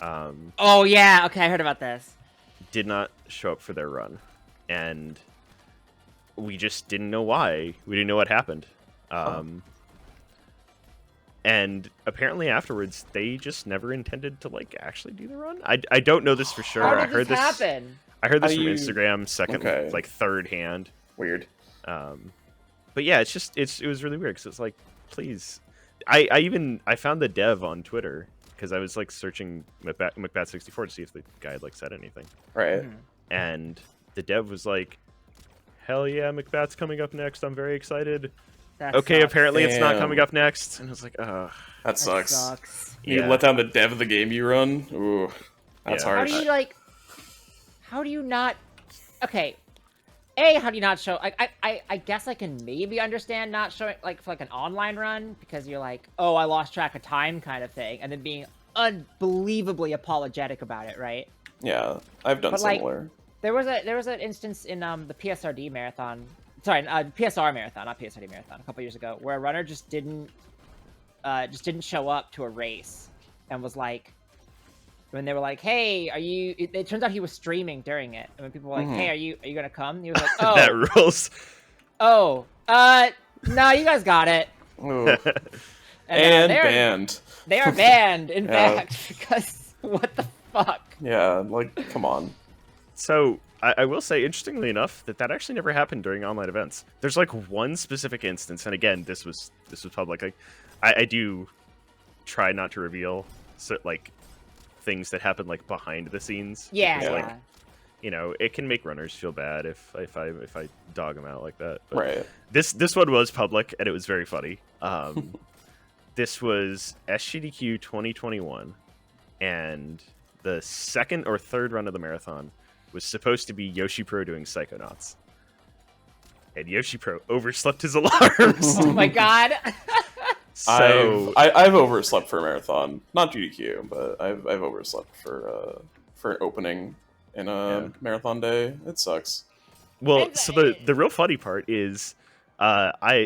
Oh yeah. Okay, I heard about this. Did not show up for their run, and we just didn't know why. We didn't know what happened. And apparently afterwards, they just never intended to like actually do the run. I don't know this for sure. How I did heard this happen? I heard this How from do you- Instagram, second, Okay. like third hand. Weird. But yeah, it was really weird because it's like, please. I found the dev on Twitter because I was like searching McBat64 to see if the guy had like said anything, Right. and the dev was like, "Hell yeah, McBat's coming up next. I'm very excited." That Okay, sucks. apparently it's not Damn. coming up next, and I was like, "Ugh." That That sucks. sucks. You Yeah. let down the dev of the game you run? Ooh. That's Yeah. How harsh. do you like? How do you not? Okay. A, how do you not show? I guess I can maybe understand not showing like for like an online run because you're like, oh, I lost track of time kind of thing, and then being unbelievably apologetic about it, right? Yeah, I've done But, like, similar. There was an instance in the PSRD marathon, sorry, PSR marathon, not PSRD marathon, a couple years ago, where a runner just didn't show up to a race, and was like, when they were like, "Hey, are you?" It turns out he was streaming during it, and when people were like, Mhm. "Hey, are you gonna come?" He was like, "Oh, That rules. no, you guys got it." Ooh. And, And banned. they are banned, in Yeah. fact, because what the fuck? Yeah, like, come on. So I will say, interestingly enough, that actually never happened during online events. There's like one specific instance, and again, this was public. Like, I do try not to reveal like things that happen like behind the scenes. Yeah, because, yeah. like, you know, it can make runners feel bad if I dog them out like that. But Right. This one was public, and it was very funny. This was SGDQ 2021, and the second or third run of the marathon was supposed to be Yoshi Pro doing Psychonauts. And Yoshi Pro overslept his alarms. Oh my god. So I've overslept for a marathon, not GDQ, but I've overslept for an opening in a marathon day. It sucks. well, so the real funny part is,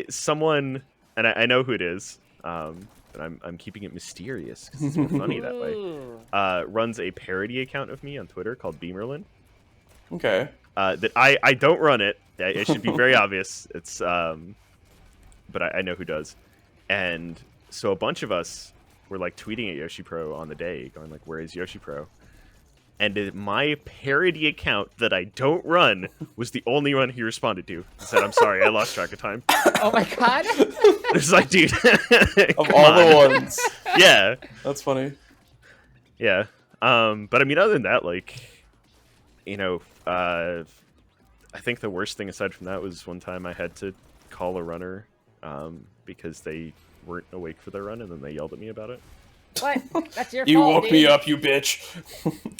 someone, and I know who it is, but I'm keeping it mysterious because it's more funny that way. Ooh. Runs a parody account of me on Twitter called Amyrlinn. Okay. That I don't run it. It should be very obvious. It's but I know who does. And so a bunch of us were like tweeting at Yoshi Pro on the day, going like, "Where is Yoshi Pro?" And my parody account that I don't run was the only one he responded to. He said, "I'm sorry, I lost track of time." Oh my god. It's like, dude, Of all the ones. yeah, That's funny. yeah. But I mean, other than that, like, you know, I think the worst thing aside from that was one time I had to call a runner because they weren't awake for their run, and then they yelled at me about it. What? That's your You fault, woke dude. me up, you bitch.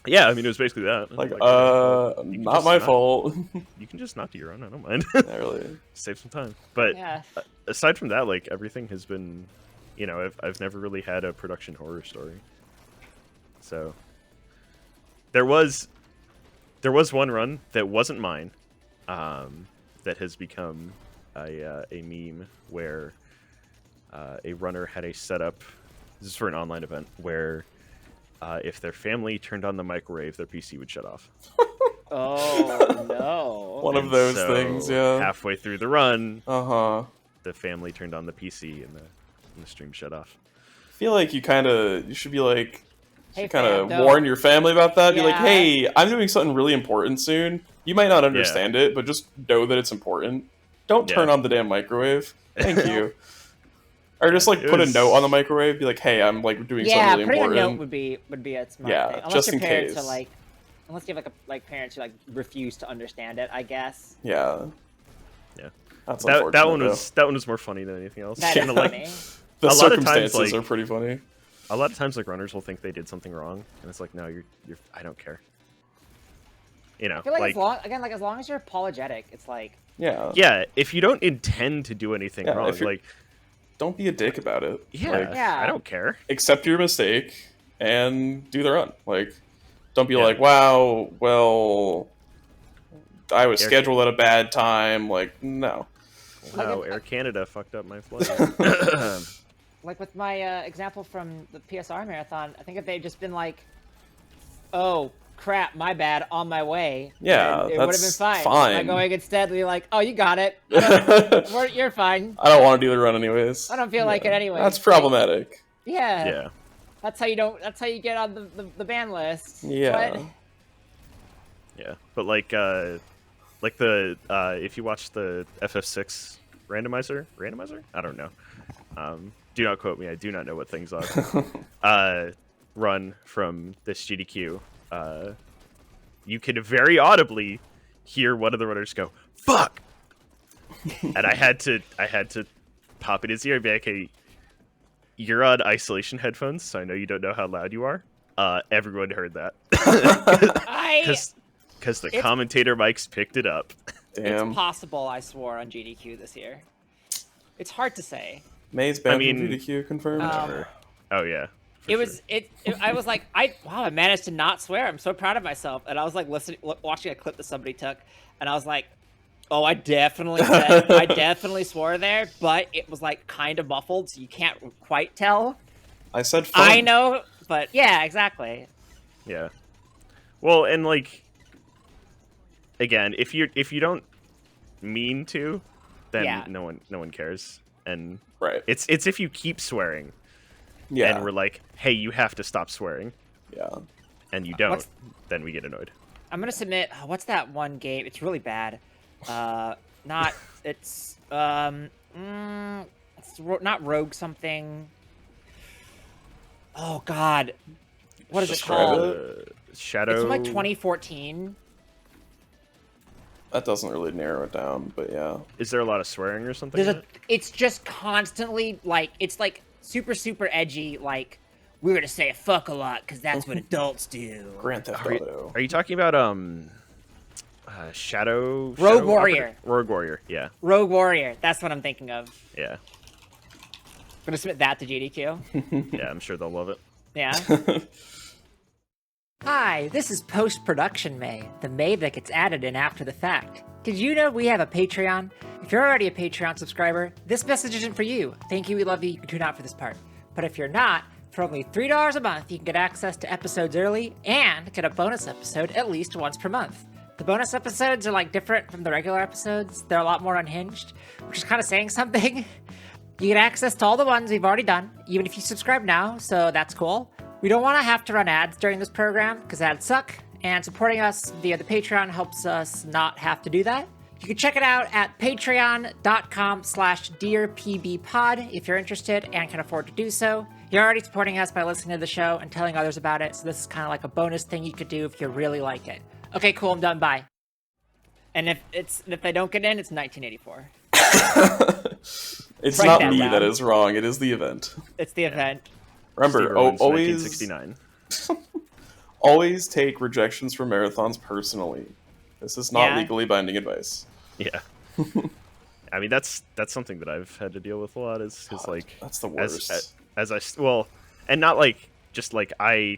Yeah, I mean, it was basically that. Like, you can not just my fault. You can just not do your run. I don't mind. Not really. Save some time. But Yeah. aside from that, like, everything has been, you know, I've never really had a production horror story. So there was one run that wasn't mine, that has become a meme where a runner had a setup. This is for an online event where if their family turned on the microwave, their PC would shut off. Oh no. One of And those so things, yeah. Halfway through the run, Uh-huh. the family turned on the PC and the stream shut off. I feel like you should be like, Hey, kind fam, of don't. warn your family about that. Be like, Yeah. hey, I'm doing something really important soon. You might not understand it, but just know that it's important. Don't turn Yeah. on the damn microwave. Thank you. Or just like It put a was- note on the microwave. Be like, hey, I'm like doing Yeah, something really putting a important. note would be a smart Yeah, thing. Unless just your in parents case. are like, unless you have like parents who like refuse to understand it, I guess. Yeah. Yeah. That's That unfortunate, one though. was more funny than anything else. That Yeah. is And, like, funny. The a lot of times, circumstances like- are pretty funny. a lot of times, like, runners will think they did something wrong, and it's like, no, you're I don't care. You know, I feel like, like as long as you're apologetic, it's like Yeah. yeah, if you don't intend to do anything Yeah, wrong, if you're- like, Don't be a dick about it. yeah, Like, Yeah. I don't care. accept your mistake and do the run. Like, don't be Yeah. like, wow, well, I was Air- scheduled at a bad time. Like, no. Wow, Air Canada fucked up my flight. like with my example from the PSR marathon. I think if they'd just been like, "Oh crap, my bad, on my way," Yeah, then it would have been that's fine. fine. By going instead, be like, "Oh, you got it. You're fine. I don't want to do the run anyways. I don't feel like it anyway." That's problematic. Yeah. Yeah. That's how you don't. That's how you get on the ban list. Yeah. What? Yeah, but like the if you watch the FF6 randomizer, I don't know. Do not quote me. I do not know what things are. Run from this GDQ. You could very audibly hear one of the runners go, "Fuck," and I had to pop in his ear and be like, "Hey, you're on isolation headphones, so I know you don't know how loud you are." Everyone heard that because the It's- commentator mics picked it up. Damn. It's possible I swore on GDQ this year. It's hard to say. May's banned I mean, from GDQ confirmed. Oh yeah. for It was sure. I was like, I managed to not swear. I'm so proud of myself. And I was like watching a clip that somebody took, and I was like, oh, I definitely swore there, but it was like kind of muffled, so you can't quite tell. I said fun. I know, but yeah, exactly. Yeah. Well, and like again, if you don't mean to, then Yeah. no one cares. And Right. it's if you keep swearing Yeah. and we're like, "Hey, you have to stop swearing," Yeah. and you don't, What's- then we get annoyed. I'm gonna submit. Oh, what's that one game? It's really bad. Not. It's it's not Rogue something. Oh God, what is it called? Shadow. It's from like 2014. That doesn't really narrow it down, but yeah. Is there a lot of swearing or something? There's in a. it? It's just constantly like it's like super edgy. Like we're gonna say fuck a lot because that's what adults do. Grand Theft Auto. Are you talking about Shadow? Rogue Warrior. Rogue Warrior. Yeah. Rogue Warrior. That's what I'm thinking of. Yeah. I'm gonna submit that to GDQ. Yeah. I'm sure they'll love it. Yeah. Hi, this is post-production May, the May that gets added in after the fact. Did you know we have a Patreon? If you're already a Patreon subscriber, this message isn't for you. Thank you, we love you, you can tune out for this part. But if you're not, for only $3 a month, you can get access to episodes early and get a bonus episode at least once per month. The bonus episodes are like different from the regular episodes. They're a lot more unhinged, which is kind of saying something. You get access to all the ones we've already done, even if you subscribe now, so that's cool. We don't want to have to run ads during this program, because ads suck, and supporting us via the Patreon helps us not have to do that. You can check it out at patreon.com/dearpbpod if you're interested and can afford to do so. You're already supporting us by listening to the show and telling others about it, so this is kind of like a bonus thing you could do if you really like it. Okay, cool, I'm done, bye. And if they don't get in, it's 1984. It's Write not that me down. that is wrong, it is the event. It's the event. Remember, Speedrun's always 1969. always take rejections from marathons personally. This is not Yeah. legally binding advice. Yeah. I mean, that's something that I've had to deal with a lot. Is like That's the worst. as and not like just like I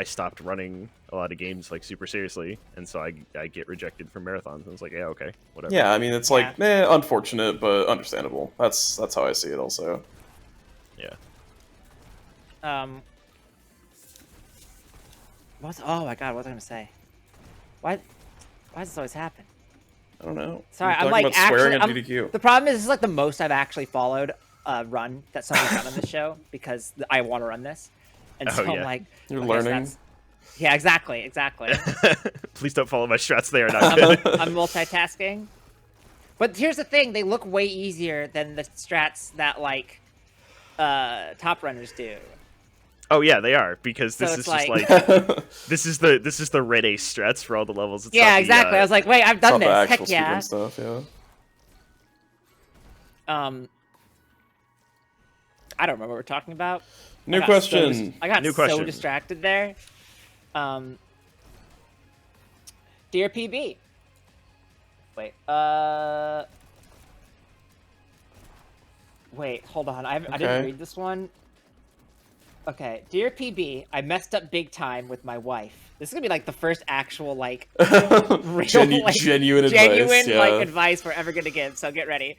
stopped running a lot of games like super seriously, and so I get rejected from marathons, and it's like, yeah, okay, whatever. Yeah, I mean, it's like, unfortunate, but understandable. That's how I see it also. Yeah. Oh my God, what was I gonna say? Why does this always happen? I don't know. Sorry, We're I'm talking like about swearing actually. on GDQ. The problem is, this is like the most I've actually followed a run that someone's done on this show because I want to run this, and so yeah. I'm like, You're okay, so learning. that's- Yeah, exactly. Please don't follow my strats. They are not good. I'm multitasking. But here's the thing: they look way easier than the strats that like top runners do. Oh yeah, they are, because this So is it's just like- like this is the red ace strats for all the levels. It's Yeah, not the, exactly. I was like, wait, I've It's not done the this. actual Heck yeah. speedrun stuff, yeah. I don't remember what we're talking about. New I got question. I got New so question. distracted there. Dear PB. Wait. Wait. Hold on. I didn't Okay. read this one. Okay. Dear PB, I messed up big time with my wife. This is gonna be like the first actual like real, Genuine advice. Yeah. like advice we're ever gonna give. So get ready.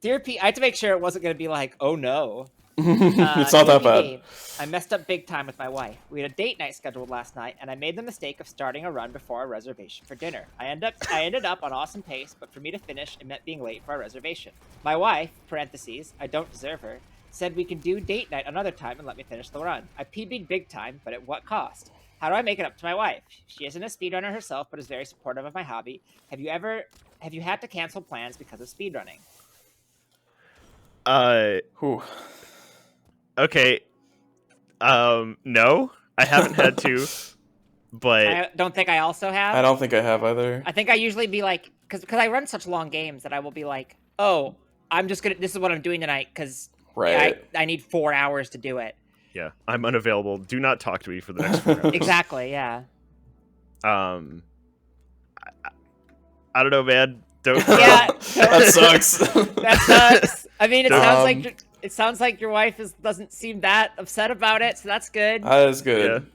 Dear P, I had to make sure it wasn't gonna be like, oh no. It's not that bad. PB, I messed up big time with my wife. We had a date night scheduled last night, and I made the mistake of starting a run before our reservation for dinner. I ended up on awesome pace, but for me to finish, it meant being late for our reservation. My wife (parentheses, I don't deserve her) said we can do date night another time and let me finish the run. I PB'd big time, but at what cost? How do I make it up to my wife? She isn't a speedrunner herself, but is very supportive of my hobby. Have you had to cancel plans because of speedrunning? Whew. Okay. No, I haven't had to, but I don't think I also have. I don't think I have either. I think I usually be like, because I run such long games that I will be like, oh, this is what I'm doing tonight because Right. I need 4 hours to do it. yeah, I'm unavailable. Do not talk to me for the next 4 hours. Exactly, yeah. I don't know, man. Don't. Yeah, That sucks. that sucks. I mean, Um, it sounds like your wife doesn't seem that upset about it, so that's good. That is good. Yeah.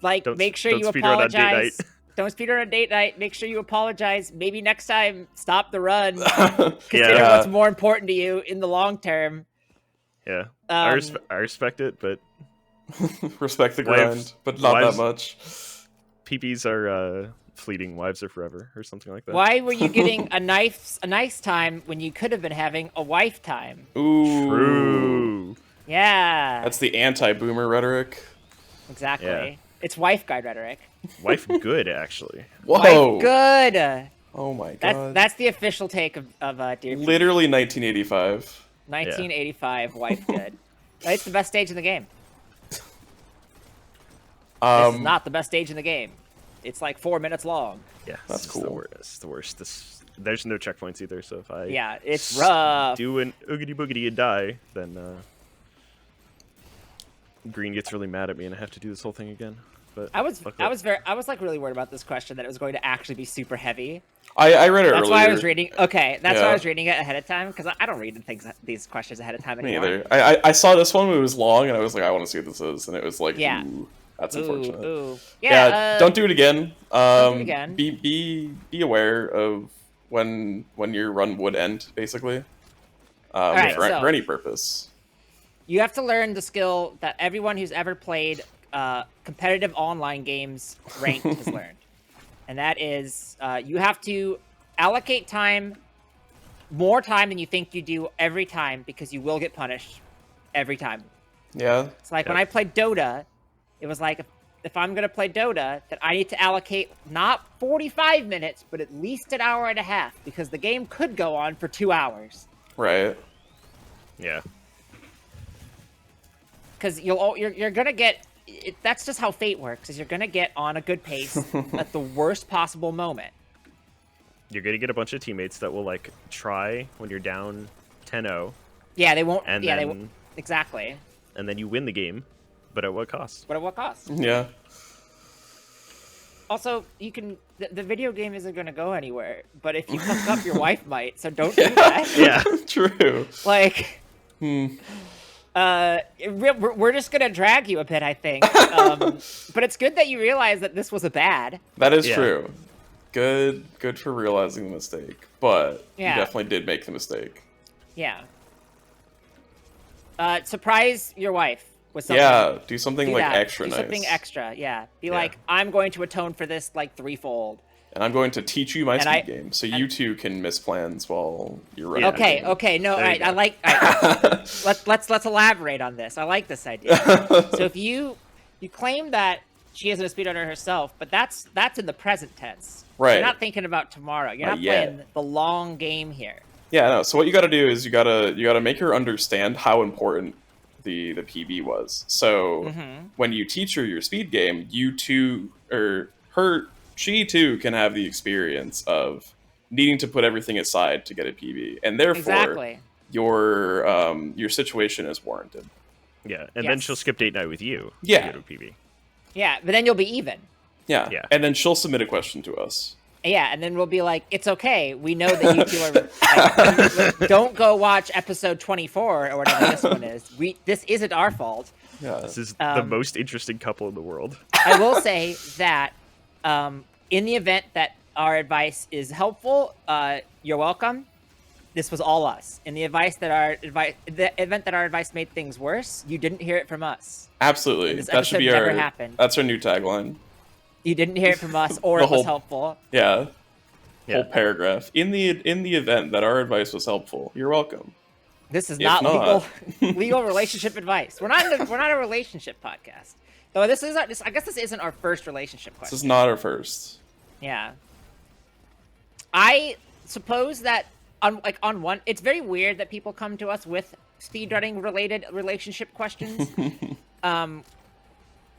Like, Don't- make sure don't you speedrun on date apologize. night. Don't speedrun on date night. Make sure you apologize. Maybe next time, stop the run. Yeah. Consider what's more important to you in the long term. Yeah, Um, I respect it, but Respect the Wives- grind, but not wives- that much. PBs are fleeting, wives are forever, or something like that. Why were you getting a nice time when you could have been having a wife time? Ooh. True. Yeah. That's the anti-boomer rhetoric. Exactly. Yeah. It's wife guide rhetoric. Wife good, actually. Whoa! Wife good. Oh my god. That's the official take of Dear PB. Literally 1985. 1985 wife good. It's the best stage in the game. This is not the best stage in the game. It's like 4 minutes long. Yeah, That's this cool. Is the worst. There's no checkpoints either, so if I It's rough. do an oogity boogity and die, then Green gets really mad at me and I have to do this whole thing again. But I was like really worried about this question, that it was going to actually be super heavy. I read it That's earlier. why I was reading. Okay, that's why Yeah. I was reading it ahead of time, because I don't read these questions ahead of time Me anymore. either. I saw this one when it was long, and I was like, I want to see what this is, and it was like, Yeah. ooh, that's unfortunate. Ooh. Yeah, don't do it again. Don't do it again. Be aware of when your run would end, basically. right, for so- any purpose. You have to learn the skill that everyone who's ever played competitive online games ranked has learned. And that is, you have to allocate time, more time than you think you do every time, because you will get punished every time. Yeah. It's like when I played Dota, it was like, if I'm going to play Dota, then I need to allocate not 45 minutes, but at least an hour and a half, because the game could go on for 2 hours. Right. yeah. Because you're gonna get that's just how fate works. Is you're gonna get on a good pace at the worst possible moment. You're gonna get a bunch of teammates that will like try when you're down 10-0, Yeah, they won't. and yeah, they then won't. Exactly. and then you win the game, but at what cost? But at what cost? Yeah. Also, you can. The video game isn't gonna go anywhere. But if you fuck up, your wife might. So don't do that. Yeah. True. Like. We're just gonna drag you a bit, I think. But it's good that you realize that this was a bad. That is Yeah. true. Good for realizing the mistake, but Yeah. you definitely did make the mistake. Yeah. Surprise your wife with something. Yeah, do something Do like that. extra Do nice. something extra, yeah. Be like, I'm going to atone for this like threefold. And I'm going to teach you my And speed game, so you two can miss plans while you're running. Yeah. the Okay, game. okay, no, There you I go. like. Let's elaborate on this. I like this idea. So if you claim that she isn't a speedrunner herself, but that's in the present tense. Right. You're not thinking about tomorrow. You're Not not yet. playing the long game here. Yeah, no. So what you got to do is you gotta make her understand how important the PB was. So when you teach her your speed game, you two she too can have the experience of needing to put everything aside to get a PB, and therefore Exactly. your situation is warranted. Yeah, and then Yes. she'll skip date night with you. Yeah. To go to PB. Yeah, but then you'll be even. Yeah. Yeah. And then she'll submit a question to us. Yeah, and then we'll be like, it's okay. We know that you two are. Like, don't go watch episode 24 or whatever this one is. This isn't our fault. Yeah. This is the most interesting couple in the world. I will say that in the event that our advice is helpful, you're welcome. This was all us. In the event that our advice made things worse, you didn't hear it from us. Absolutely. This That should be episode never our. happened. That's our new tagline. You didn't hear it from us, or The it was whole- helpful. Yeah. Yeah. Whole paragraph. In the event that our advice was helpful, you're welcome. This is If not not- legal relationship advice. We're not a relationship podcast. Though this is I guess this isn't our first relationship question. This is not our first. Yeah. I suppose that on one, it's very weird that people come to us with speedrunning related relationship questions.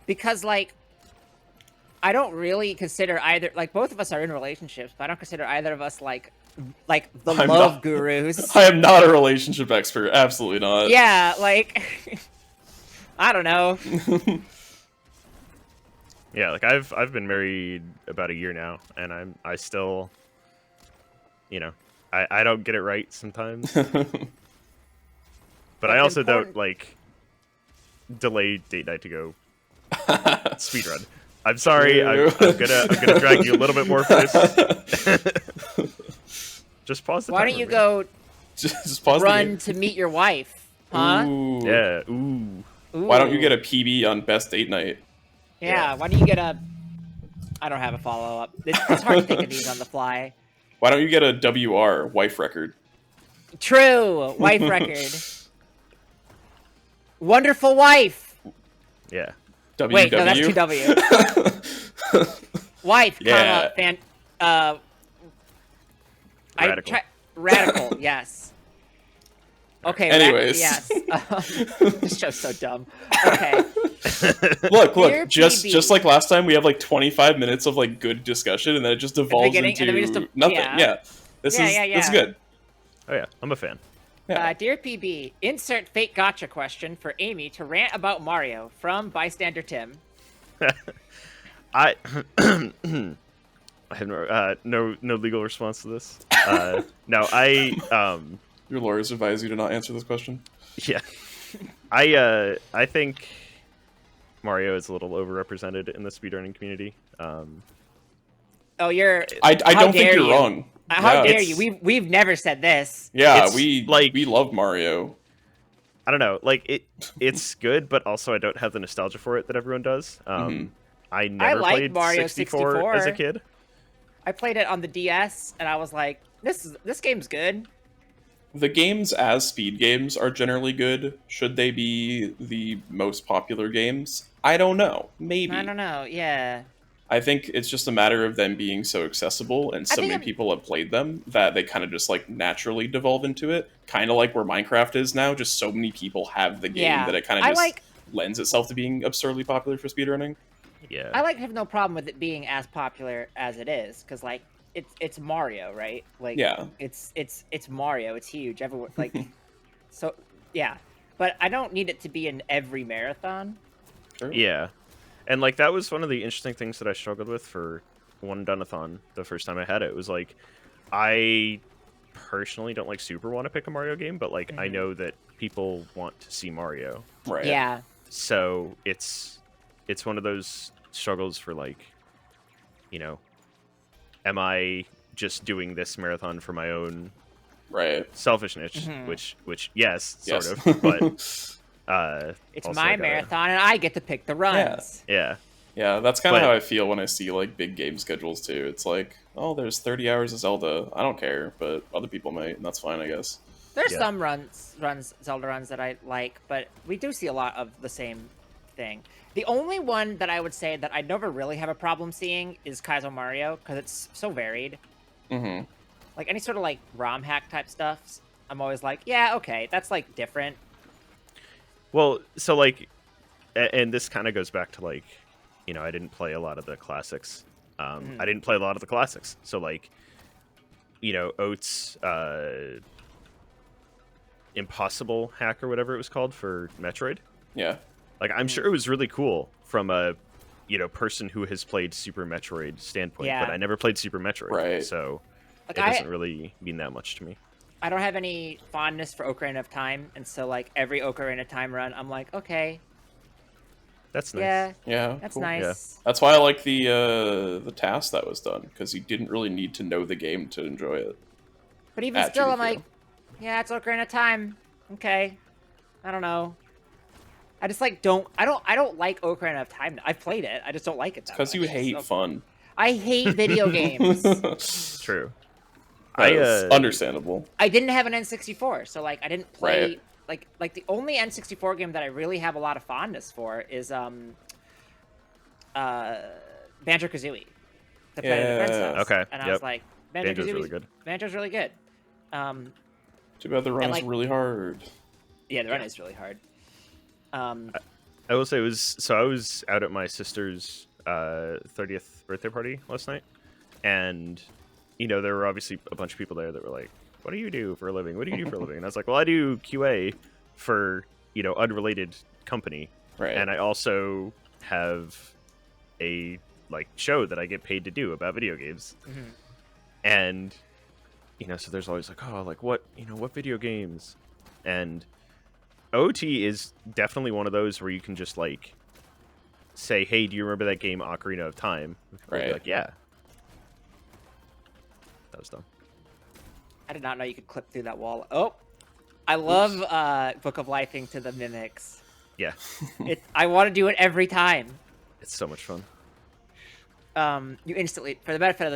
Because like I don't really consider either, like both of us are in relationships, but I don't consider either of us like the I'm love not- gurus. I am not a relationship expert. Absolutely not. Yeah, like I don't know. Yeah, like I've been married about a year now, and I still, I don't get it right sometimes. But I also don't like delay date night to go speedrun. I'm sorry. I'm gonna drag you a little bit more for this. Just pause the Why timer, don't you man. go Just pause the run game. to meet your wife? Huh? Ooh. Yeah. Ooh. Why don't you Ooh. get a PB on best date night? Yeah, why don't you get a... I don't have a follow-up. It's hard to think of these on the fly. Why don't you get a WR wife record? True! Wife record. Wonderful wife! Yeah. WW. Wait, no, that's 2W. Wife, Yeah. comma, fan. Radical. Radical, yes. Okay. Anyways. Yes. This show's so dumb. Okay. Look, Dear just PB. like last time, we have like 25 minutes of like good discussion, and then it just devolves beginning, into and then we just nothing. yeah. Yeah, this is good. Oh yeah, I'm a fan. Yeah. Dear PB, insert fake gotcha question for Amy to rant about Mario from bystander Tim. I I have no legal response to this. No, Your lawyers advise you to not answer this question. yeah, I think Mario is a little overrepresented in the speedrunning community. Oh, you're. I how don't think dare you're you. wrong. How Yeah. dare you? We've never said this. Yeah, It's we like- we love Mario. I don't know, like it's good, but also I don't have the nostalgia for it that everyone does. I never liked played Mario 64 as a 64. kid. I played it on the DS, and I was like, this game's good. The games as speed games are generally good. Should they be the most popular games? I don't know. Maybe. I don't know. Yeah. I think it's just a matter of them being so accessible and so think many I'm- people have played them that they kind of just like naturally devolve into it. Kind of like where Minecraft is now. Just so many people have the game Yeah. that it kind of I just like- lends itself to being absurdly popular for speedrunning. Yeah, I have no problem with it being as popular as it is, because like it's Mario, right? Like Yeah. it's Mario. It's huge. Everyone like so yeah. But I don't need it to be in every marathon. Sure. yeah, and like that was one of the interesting things that I struggled with for One Dunathon the first time I had it. It was like I personally don't like super want to pick a Mario game, but like I know that people want to see Mario, Right. Yeah. so it's one of those struggles for like, you know, am I just doing this marathon for my own Right. selfishness, Mhm. which yes, sort Yes. of, but It's also my I gotta- marathon, and I get to pick the runs. Yeah, Yeah, that's kind of But- how I feel when I see like big game schedules too. It's like, oh, there's 30 hours of Zelda. I don't care, but other people might, and that's fine, I guess. There's Yeah. some Zelda runs that I like, but we do see a lot of the same thing. The only one that I would say that I never really have a problem seeing is Kaizo Mario, because it's so varied. Mm-hmm. Like any sort of like ROM hack type stuff, I'm always like, yeah, okay, that's like different. Well, so like, and this kind of goes back to like, you know, I didn't play a lot of the classics. I didn't play a lot of the classics. So like, you know, Oates, Impossible Hack or whatever it was called for Metroid. Yeah. Like, I'm sure it was really cool from a, you know, person who has played Super Metroid standpoint, Yeah. but I never played Super Metroid. Right. So Like it doesn't really mean that much to me. I don't have any fondness for Ocarina of Time, and so like every Ocarina of Time run, I'm like, okay, That's nice. yeah, Yeah. that's cool. nice. That's why I like the task that was done, because you didn't really need to know the game to enjoy it. But even At still, I'm GDQ. like, yeah, it's Ocarina of Time. Okay, I don't know. I just like I don't like Ocarina of Time. I've played it. I just don't like it. That Because you much. hate So- fun. I hate video games. True. That's understandable. I didn't have an N64, so like I didn't play Right. like the only N64 game that I really have a lot of fondness for is Banjo-Kazooie. The Planet of the Yeah. Princess. Okay, And I yep. was like, Banjo's really good. Banjo's really good. Too bad the run is like- really hard. Yeah, the run is really hard. I will say I was out at my sister's 30th birthday party last night, and you know there were obviously a bunch of people there that were like, "What do you do for a living? What do you do for a living?" And I was like, "Well, I do QA for unrelated company, Right. and I also have a like show that I get paid to do about video games." Mhm. And so there's always like, "Oh, like what video games?" And OT is definitely one of those where you can just like say, "Hey, do you remember that game Ocarina of Time?" They'll be Right. like, yeah. That was dumb. I did not know you could clip through that wall. Oh, I love Book of Lifing to the mimics. Yeah, I want to do it every time. it's so much fun. You instantly, for the benefit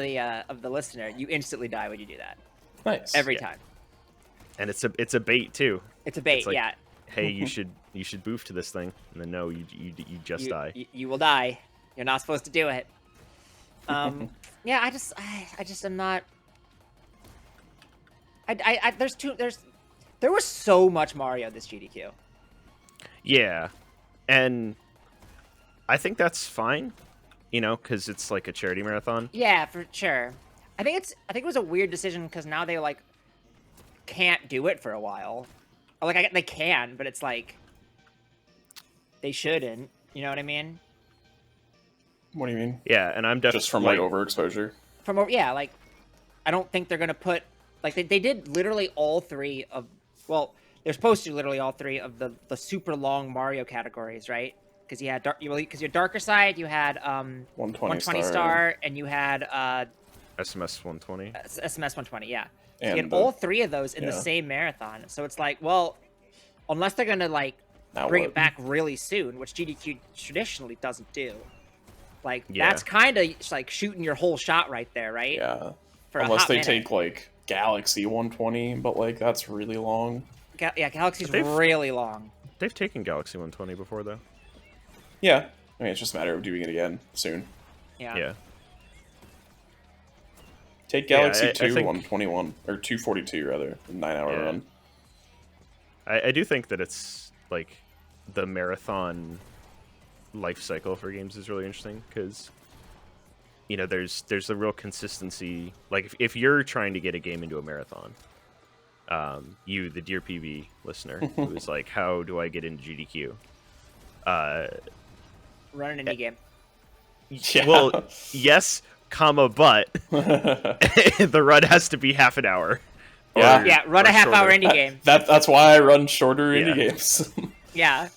of the listener, you instantly die when you do that Nice. every Yeah. time. And it's a bait too. It's a bait, It's like- yeah. hey, you should boof to this thing, and then no, you just die. You will die. You're not supposed to do it. Yeah, I just am not. There was so much Mario this GDQ. Yeah, and I think that's fine, because it's like a charity marathon. Yeah, for sure. I think it was a weird decision because now they like can't do it for a while. Or, like they can, but it's like they shouldn't. You know what I mean? What do you mean? Yeah, and I'm definitely Just from like overexposure. Like I don't think they're gonna put like they did literally all three of they're supposed to literally all three of the super long Mario categories, right? Because you had your darker side, you had 120 star, and you had SMS 120. SMS 120, yeah. So And you had all three of those in the same marathon. So it's like, well, unless they're gonna like bring it back really soon, which GDQ traditionally doesn't do. Like that's kind of like shooting your whole shot right there, right? Yeah. For unless they take like Galaxy 120, but like that's really long. Yeah, Galaxy's really long. They've taken Galaxy 120 before, though. Yeah. I mean, it's just a matter of doing it again soon. Yeah. Take Galaxy 2 121, or 242 rather, 9-hour run. I do think that it's like the marathon life cycle for games is really interesting because there's a real consistency. Like if you're trying to get a game into a marathon, you, the Dear PV listener, who is like, how do I get into GDQ? Run an indie game. Yeah. Well, yes, but the run has to be half an hour. Run a half-hour indie game. That's why I run shorter indie games. Yeah.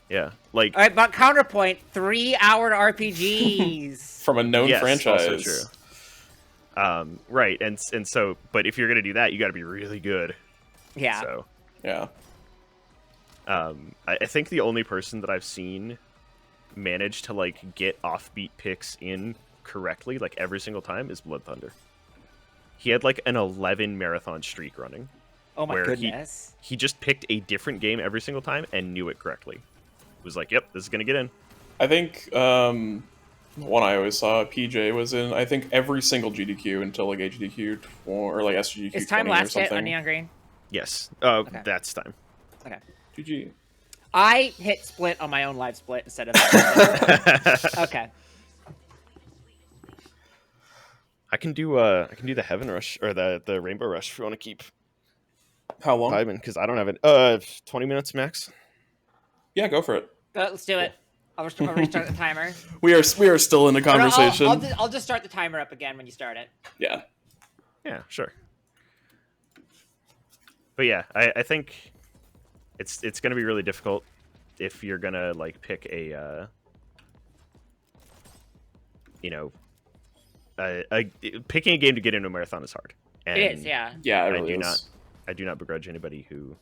Yeah, like. All right, but counterpoint: 3-hour RPGs from a known franchise. Also true. Right, and so, but if you're gonna do that, you got to be really good. Yeah. So. Yeah. I think the only person that I've seen manage to like get offbeat picks in correctly like every single time is Blood Thunder. He had like an 11 marathon streak running. Oh my goodness. He just picked a different game every single time and knew it correctly. It was like, yep, this is gonna get in. I think the one I always saw, PJ was in, I think every single GDQ until like HDQ or like SGDQ. Is time last hit on Neon Green? Yes. Okay. That's time. Okay. GG. I hit split on my own live split instead of. Okay. I can do the Heaven Rush or the Rainbow Rush if you want to keep. How long? Because I don't have it. 20 minutes max. Yeah, go for it. Let's do it. I'll restart the timer. We are still in a conversation. I'll just start the timer up again when you start it. Yeah. Yeah, sure. But yeah, I think it's going to be really difficult if you're going to like pick a picking a game to get into a marathon is hard. And it is, yeah. Yeah, it really is. I do not begrudge anybody who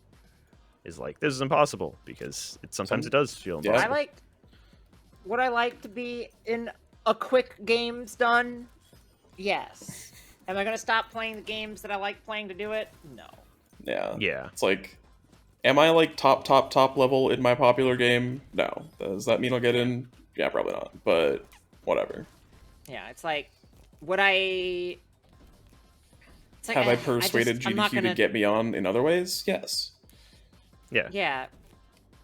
is like, this is impossible, because sometimes it does feel impossible. Would I like to be in a quick games done? Yes. Am I going to stop playing the games that I like playing to do it? No. Yeah. Yeah. It's like, am I like top level in my popular game? No. Does that mean I'll get in? Yeah, probably not. But whatever. Yeah, it's like, would I... It's like, have I persuaded GDQ to get me on in other ways? Yes. Yeah. Yeah.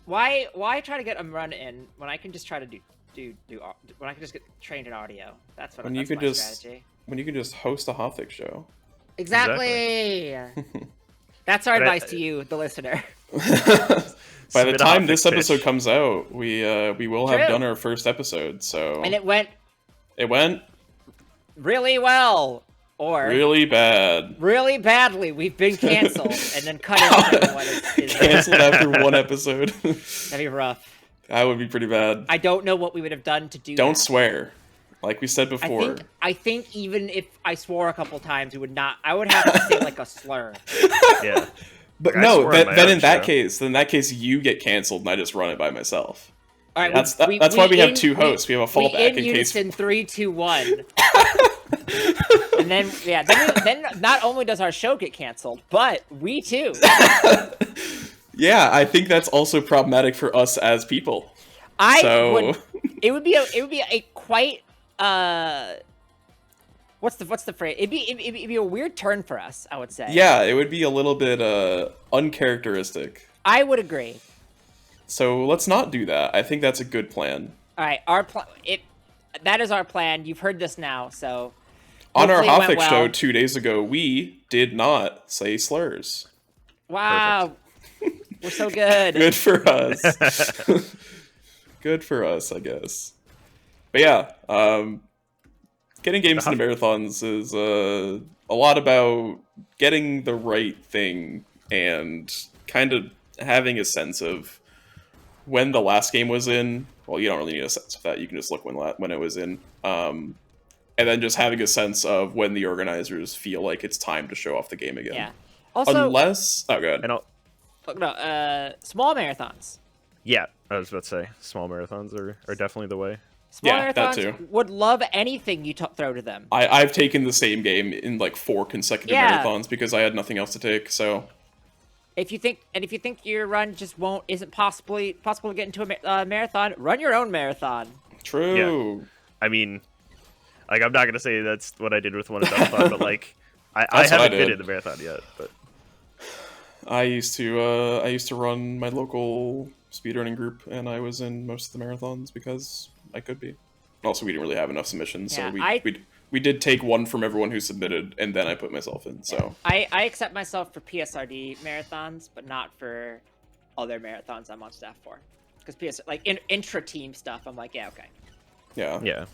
Why try to get a run in when I can just try to do when I can just get trained in audio? That's what. That's my strategy. When you could just host a hotfix show. Exactly. That's our advice to you, the listener. By the time this episode comes out, we will have done our first episode. So. And it went. It went. Really well. Or really bad. Really badly. We've been canceled and then cut into what is canceled after one episode. That'd be rough. That would be pretty bad. I don't know what we would have done to do. Don't swear, like we said before. I think even if I swore a couple times, it would not. I would have to say like a slur. Yeah. But no. Then in that case, you get canceled, and I just run it by myself. All right. That's why we have two hosts. We have a fallback in case. In 3, 2, 1. And then not only does our show get canceled, but we too. Yeah, I think that's also problematic for us as people. It would be a quite what's the phrase? It'd be a weird turn for us, I would say. Yeah, it would be a little bit uncharacteristic. I would agree. So let's not do that. I think that's a good plan. All right, that is our plan. You've heard this now, so On our hopefully it went Hotfix show well. 2 days ago, we did not say slurs. Wow. We're so good. Good for us. Good for us, I guess. But yeah, getting games into marathons is a lot about getting the right thing and kind of having a sense of when the last game was in. Well, you don't really need a sense of that. You can just look when it was in. And then just having a sense of when the organizers feel like it's time to show off the game again. Yeah. Also, unless... Oh, go ahead. No, small marathons. Yeah, I was about to say, small marathons are definitely the way. Small Yeah, marathons that too. would love anything you throw to them. I've taken the same game in like 4 consecutive marathons because I had nothing else to take, so... If you think your run just isn't possible to get into a marathon, run your own marathon. True. Yeah. I mean, like, I'm not gonna say that's what I did with one Adult, but like, I haven't been in the marathon yet. But I used to run my local speedrunning group, and I was in most of the marathons because I could be. Also, we didn't really have enough submissions, so we did take one from everyone who submitted, and then I put myself in. So I accept myself for PSRD marathons, but not for other marathons I'm on staff for. Because intra-team stuff, I'm like, yeah, okay. Yeah. Yeah.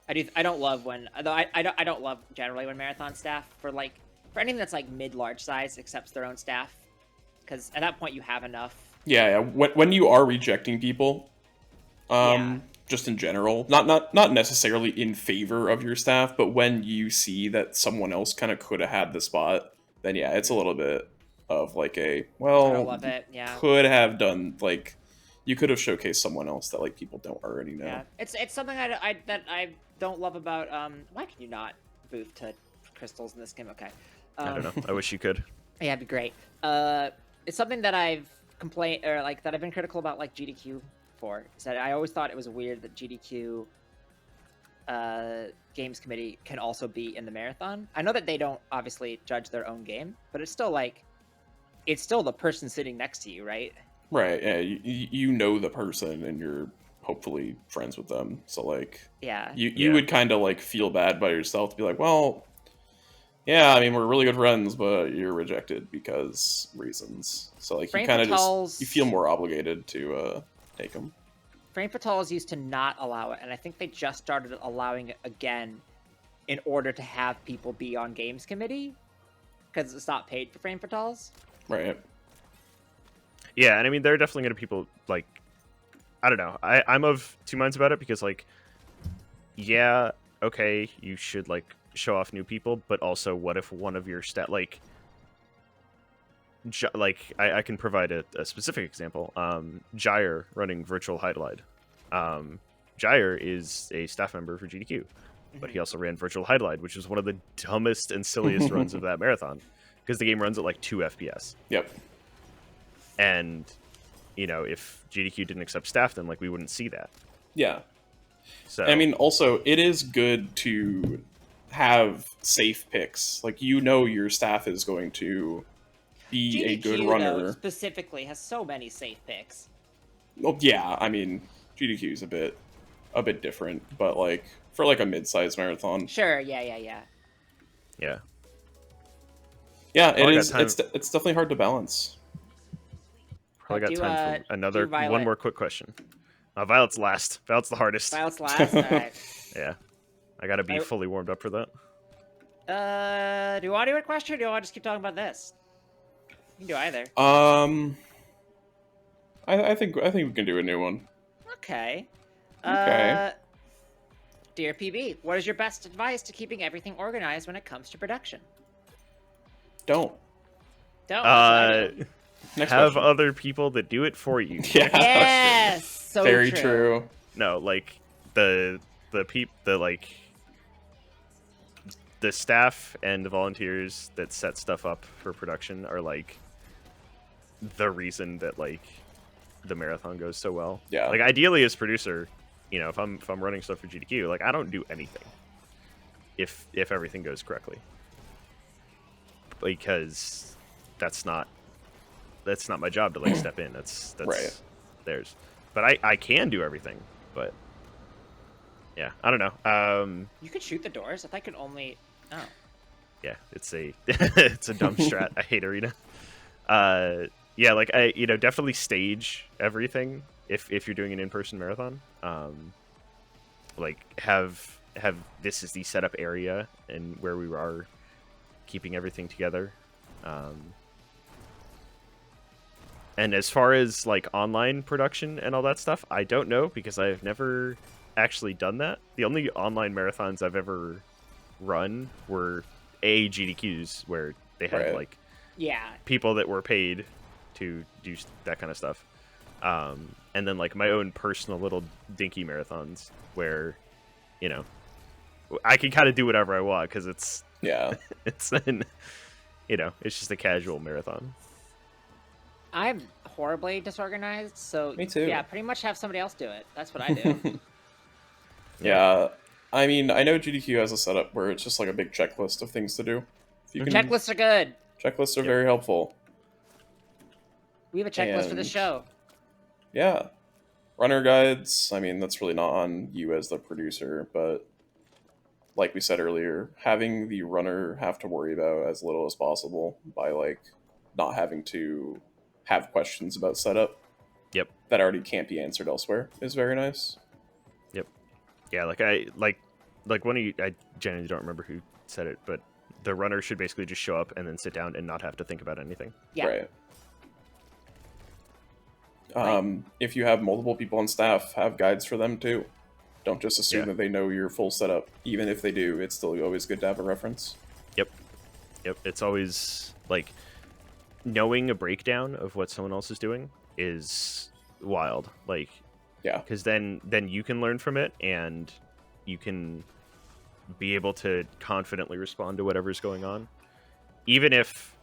I don't love when, though I don't love generally when marathon staff for anything that's like mid-large size accepts their own staff, because at that point you have enough. Yeah. When you are rejecting people, just in general, not necessarily in favor of your staff, but when you see that someone else kind of could have had the spot, then yeah, it's a little bit of like I don't love it. Yeah. Could have done like. You could have showcased someone else that like people don't already know. Yeah, it's something that I don't love about. Why can you not booth to crystals in this game? Okay. I don't know. I wish you could. Yeah, it'd be great. It's something that I've complained that I've been critical about GDQ for. Is that I always thought it was weird that GDQ games committee can also be in the marathon. I know that they don't obviously judge their own game, but it's still the person sitting next to you, right? Right, yeah, you know the person and you're hopefully friends with them. So like, yeah, you would kind of like feel bad by yourself to be like, well, yeah, I mean we're really good friends, but you're rejected because reasons. So like you kind of you feel more obligated to take them. Frame Fatales used to not allow it, and I think they just started allowing it again in order to have people be on games committee because it's not paid for Frame Fatales. Right. Yeah, and I mean, there are definitely going to be people, like, I don't know. I'm of two minds about it because, like, yeah, okay, you should, like, show off new people, but also what if one of your I can provide a specific example. Gyre running Virtual Hide. Gyre is a staff member for GDQ, but he also ran Virtual Hide, which is one of the dumbest and silliest runs of that marathon because the game runs at, like, 2 FPS. Yep. And, you know, if GDQ didn't accept staff, then, like, we wouldn't see that. Yeah. So I mean, also, it is good to have safe picks. Like, you know your staff is going to be GDQ, a good runner. Though, specifically, has so many safe picks. Well, yeah, I mean, GDQ is a bit different, but, like, for, like, a mid-sized marathon. Sure, yeah. Yeah. Yeah, it is. It's definitely hard to balance. Probably got time for one more quick question. Violet's last. Violet's the hardest. Violet's last? Alright. Yeah. I gotta be fully warmed up for that. Do you want to do a question, or do you want to just keep talking about this? You can do either. I think we can do a new one. Okay. Okay. Dear PB, what is your best advice to keeping everything organized when it comes to production? Don't. Next have question. Other people that do it for you. Yeah. Yes. So very true. No, like the staff and the volunteers that set stuff up for production are like the reason that like the marathon goes so well. Yeah. Like ideally as producer, you know, if I'm running stuff for GDQ, like I don't do anything if everything goes correctly. Because that's not my job to like step in. That's Right. theirs. But I can do everything, but yeah, I don't know. You could shoot the doors. I thought I could only. Oh. Yeah, it's a it's a dumb strat. I hate arena. Yeah, like I definitely stage everything if you're doing an in-person marathon. Like have this is the setup area and where we are keeping everything together. And as far as like online production and all that stuff, I don't know because I've never actually done that. The only online marathons I've ever run were GDQs where they had like people that were paid to do that kind of stuff. And then like my own personal little dinky marathons where, you know, I can kind of do whatever I want because it's it's just a casual marathon. I'm horribly disorganized, so Me too. Yeah, pretty much have somebody else do it. That's what I do. Yeah. I mean, I know GDQ has a setup where it's just like a big checklist of things to do. If you can, Checklists are good. checklists are very helpful. We have a checklist for the And- show. Yeah. Runner guides, I mean, that's really not on you as the producer, but like we said earlier, having the runner have to worry about as little as possible by like not having to have questions about setup. Yep. That already can't be answered elsewhere is very nice. Yeah, like one of you, I genuinely don't remember who said it, but the runner should basically just show up and then sit down and not have to think about anything. Yeah. Right. If you have multiple people on staff, have guides for them too. Don't just assume that they know your full setup. Even if they do, it's still always good to have a reference. Yep. It's always like knowing a breakdown of what someone else is doing is wild. Like, yeah, because then you can learn from it and you can be able to confidently respond to whatever's going on, even if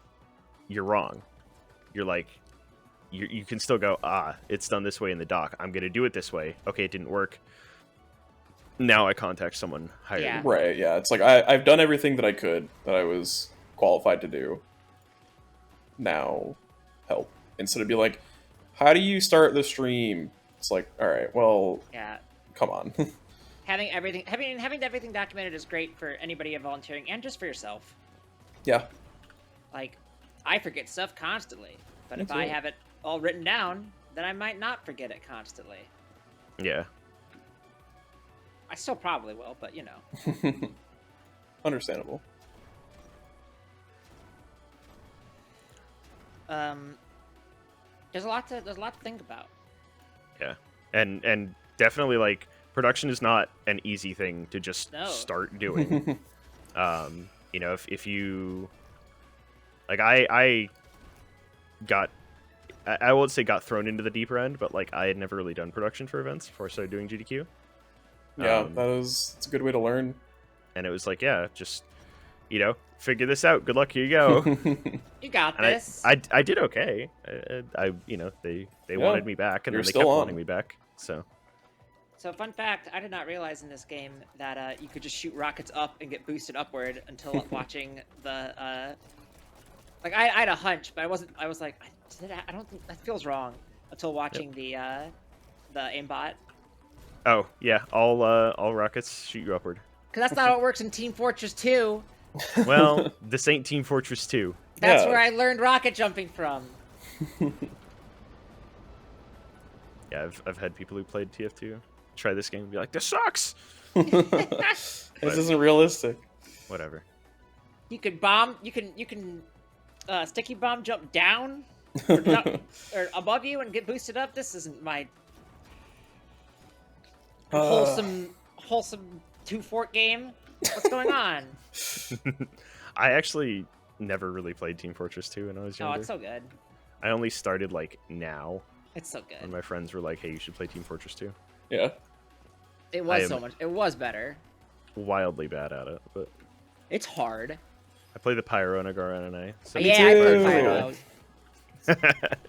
you're wrong. You're like, you can still go, it's done this way in the doc. I'm gonna do it this way. Okay, it didn't work. Now I contact someone higher. Yeah. Right, yeah. It's like I've done everything that I could, that I was qualified to do. Now, help. Instead of be like, how do you start the stream? It's like, all right, well, come on. Having everything documented is great for anybody volunteering and just for yourself. Yeah. Like, I forget stuff constantly, but Me if I too. have it all written down, then I might not forget it constantly. Yeah. I still probably will, but you know. Understandable. There's a lot to think about. Yeah. And definitely like production is not an easy thing to just start doing. You know, if you like I won't say got thrown into the deeper end, but like I had never really done production for events before I started doing GDQ. Yeah, it's a good way to learn. And it was like, yeah, just, you know, figure this out. Good luck. Here you go. You got And this. I did okay. I you know, they wanted me back, and You're then they still kept on. wanting me back. So fun fact, I did not realize in this game that you could just shoot rockets up and get boosted upward until watching the like I had a hunch, but I was like, I don't think that feels wrong until watching the aimbot. Oh yeah, all rockets shoot you upward. Cause that's not how it works in Team Fortress 2. Well, this ain't Team Fortress 2. That's Yeah. where I learned rocket jumping from. Yeah, I've had people who played TF2 try this game and be like, this sucks. This isn't realistic. Whatever. You could bomb. You can sticky bomb jump down or above you and get boosted up. This isn't my wholesome 2-fort game. What's going on? I actually never really played Team Fortress 2 when I was Oh, younger. it's so good. I only started like now It's so when good. my friends were like, hey, you should play Team Fortress 2. Yeah. It I was am- so much. It was better. Wildly bad at it, but It's hard. I play the Pyro and I go around and I. So Yeah, I played too. Pyro.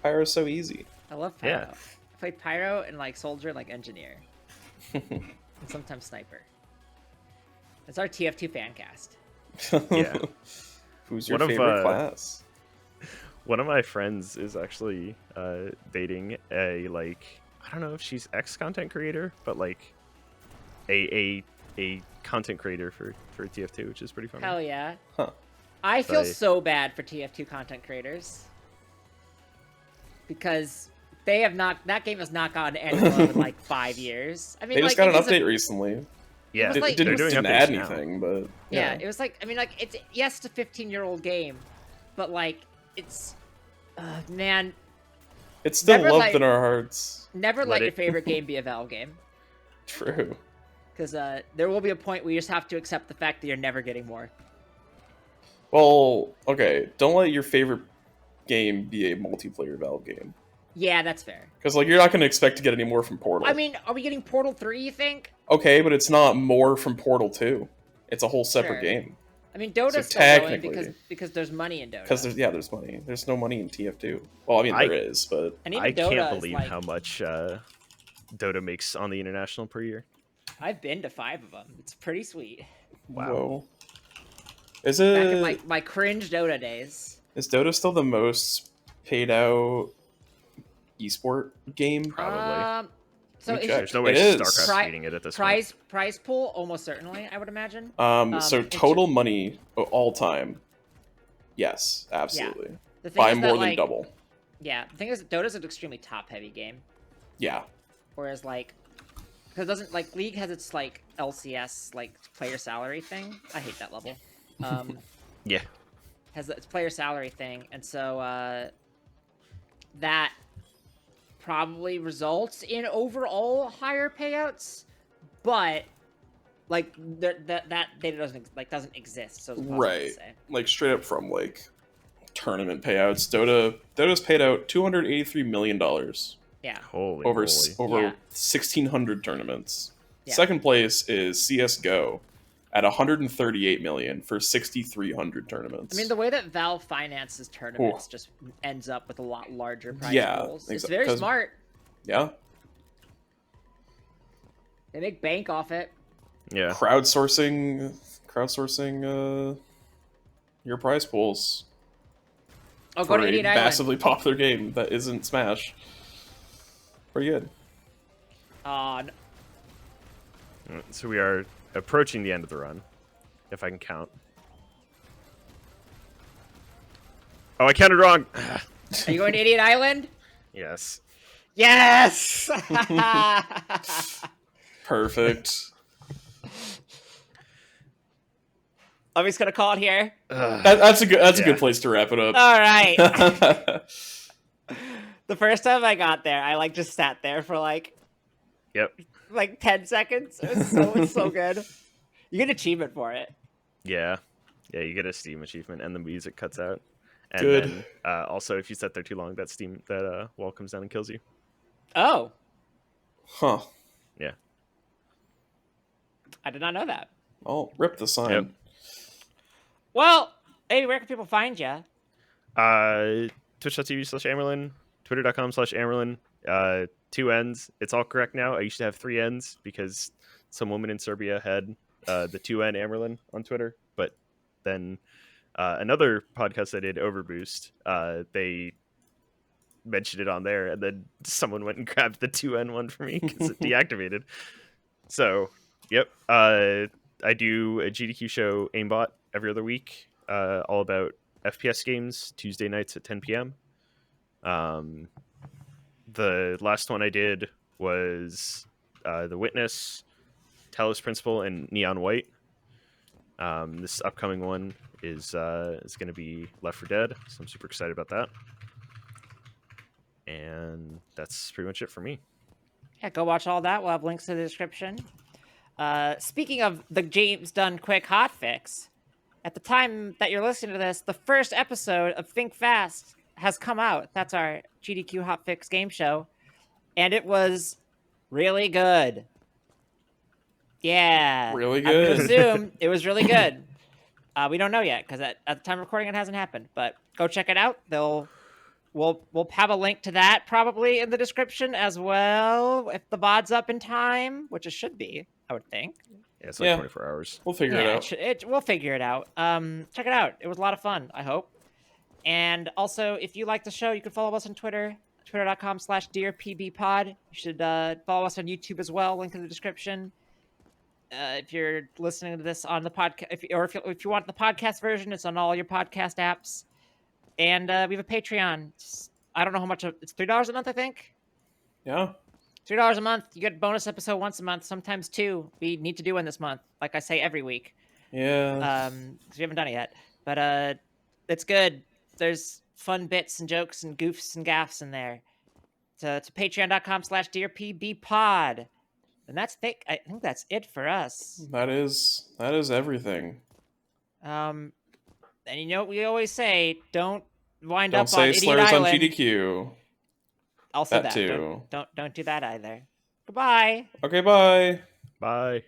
Pyro's so easy. I love Pyro. Yeah. I played Pyro and like Soldier and like Engineer. And sometimes Sniper. It's our TF2 fan cast. Yeah. Who's your One of, favorite class? One of my friends is actually dating a, like, I don't know if she's ex-content creator, but like a content creator for TF2, which is pretty funny. Hell yeah. Huh. I feel Right. so bad for TF2 content creators. Because they have not, that game has not gotten any love in like 5 years. I mean, They like, just got it an is a- update recently. Yeah, was It, like- it didn't, they're doing didn't updates add now. anything, but Yeah, it was like, I mean, like, it's, yes, it's a 15-year-old game, but like, it's, man, it's still never loved let- in our hearts. never Let let your it- favorite game be a Valve game. True. Because there will be a point where you just have to accept the fact that you're never getting more. Well, okay, don't let your favorite game be a multiplayer Valve game. Yeah, that's fair. Because, like, you're not going to expect to get any more from Portal. I mean, are we getting Portal 3, you think? Okay, but it's not more from Portal 2. It's a whole separate Sure. game. I mean, Dota's So still going technically- because there's money in Dota. Because there's money. There's no money in TF2. Well, I mean, there is, but... and even I Dota can't is believe like, how much Dota makes on the international per year. I've been to 5 of them. It's pretty sweet. Wow. Whoa. Is Back in it... my cringe Dota days. Is Dota still the most paid out esport game? Probably. So Let me is check. There's no way It is. StarCraft's Pri- beating it at this point. prize pool? Almost certainly, I would imagine. So it's total money all time. Yes, absolutely. The thing By is that, more than like, double. Yeah, the thing is, Dota's an extremely top-heavy game. Yeah. Whereas, like, because it doesn't, like, League has its, like, LCS, like, player salary thing. I hate that level. Yeah. Has its player salary thing, and so, that probably results in overall higher payouts, but, like, that data doesn't exist, so it's impossible to Right. say. Like, straight up from, like, tournament payouts. Dota's paid out $283 million Yeah. Holy over moly. over Yeah. 1,600 tournaments. Yeah. Second place is CS:GO at 138 million for 6,300 tournaments. I mean, the way that Valve finances tournaments just ends up with a lot larger prize Yeah, pools. It's exa- very 'cause- smart. yeah, They make bank off it. Yeah. crowdsourcing your prize pools Oh, go for to a Idiot Island. massively popular game that isn't Smash. Pretty good. No. So we are approaching the end of the run, if I can count. Oh, I counted wrong. Are you going to Idiot Island? Yes. Yes! Perfect. I'm just gonna call it here. That's a Yeah. good place to wrap it up. All right. The first time I got there, I like just sat there for like Yep. 10 seconds. It's so good. You get an achievement for it. Yeah. Yeah, you get a Steam achievement and the music cuts out. And Good. then also if you sit there too long, that wall comes down and kills you. Oh, Huh. Yeah. I did not know that. Oh, rip the sign. Yep. Well, hey, where can people find you? Twitch.tv/Amyrlinn, Twitter.com/Amyrlinn, 2 N's. It's all correct now. I used to have 3 N's because some woman in Serbia had the 2N Amyrlinn on Twitter. But then another podcast I did, Overboost, they mentioned it on there, and then someone went and grabbed the 2N one for me because it deactivated. So, yep. I do a GDQ show, Aimbot, every other week, all about FPS games, Tuesday nights at 10 p.m. The last one I did was The Witness, Talos Principle, and Neon White. This upcoming one is going to be Left 4 Dead, so I'm super excited about that. And that's pretty much it for me. Yeah, go watch all that. We'll have links in the description. Speaking of the James Dunn Quick Hot Fix, at the time that you're listening to this, the first episode of Think Fast has come out. That's our GDQ Hot Fix game show. And it was really good. Yeah. Really I would good. assume it was really good. We don't know yet, because at the time of recording it hasn't happened. But go check it out. We'll we'll have a link to that probably in the description as well if the VOD's up in time, which it should be, I would think. Yeah, it's like Yeah. 24 hours. We'll figure it out. We'll figure it out. Check it out. It was a lot of fun, I hope. And also, if you like the show, you can follow us on Twitter, twitter.com/DearPBpod. You should follow us on YouTube as well, link in the description. If you're listening to this on the podcast, if you want the podcast version, it's on all your podcast apps. And we have a Patreon. I don't know how much. It's $3 a month, I think. Yeah. $3 a month. You get a bonus episode once a month, sometimes two. We need to do one this month, like I say every week. Yeah. Because we haven't done it yet. But it's good. There's fun bits and jokes and goofs and gaffs in there. To patreon.com/DearPBpod. And that's I think that's it for us. That is everything. And you know what we always say, don't wind Don't up say on Idiot slurs Island. on GDQ. Also That too. Don't do that either. Goodbye. Okay, bye. Bye.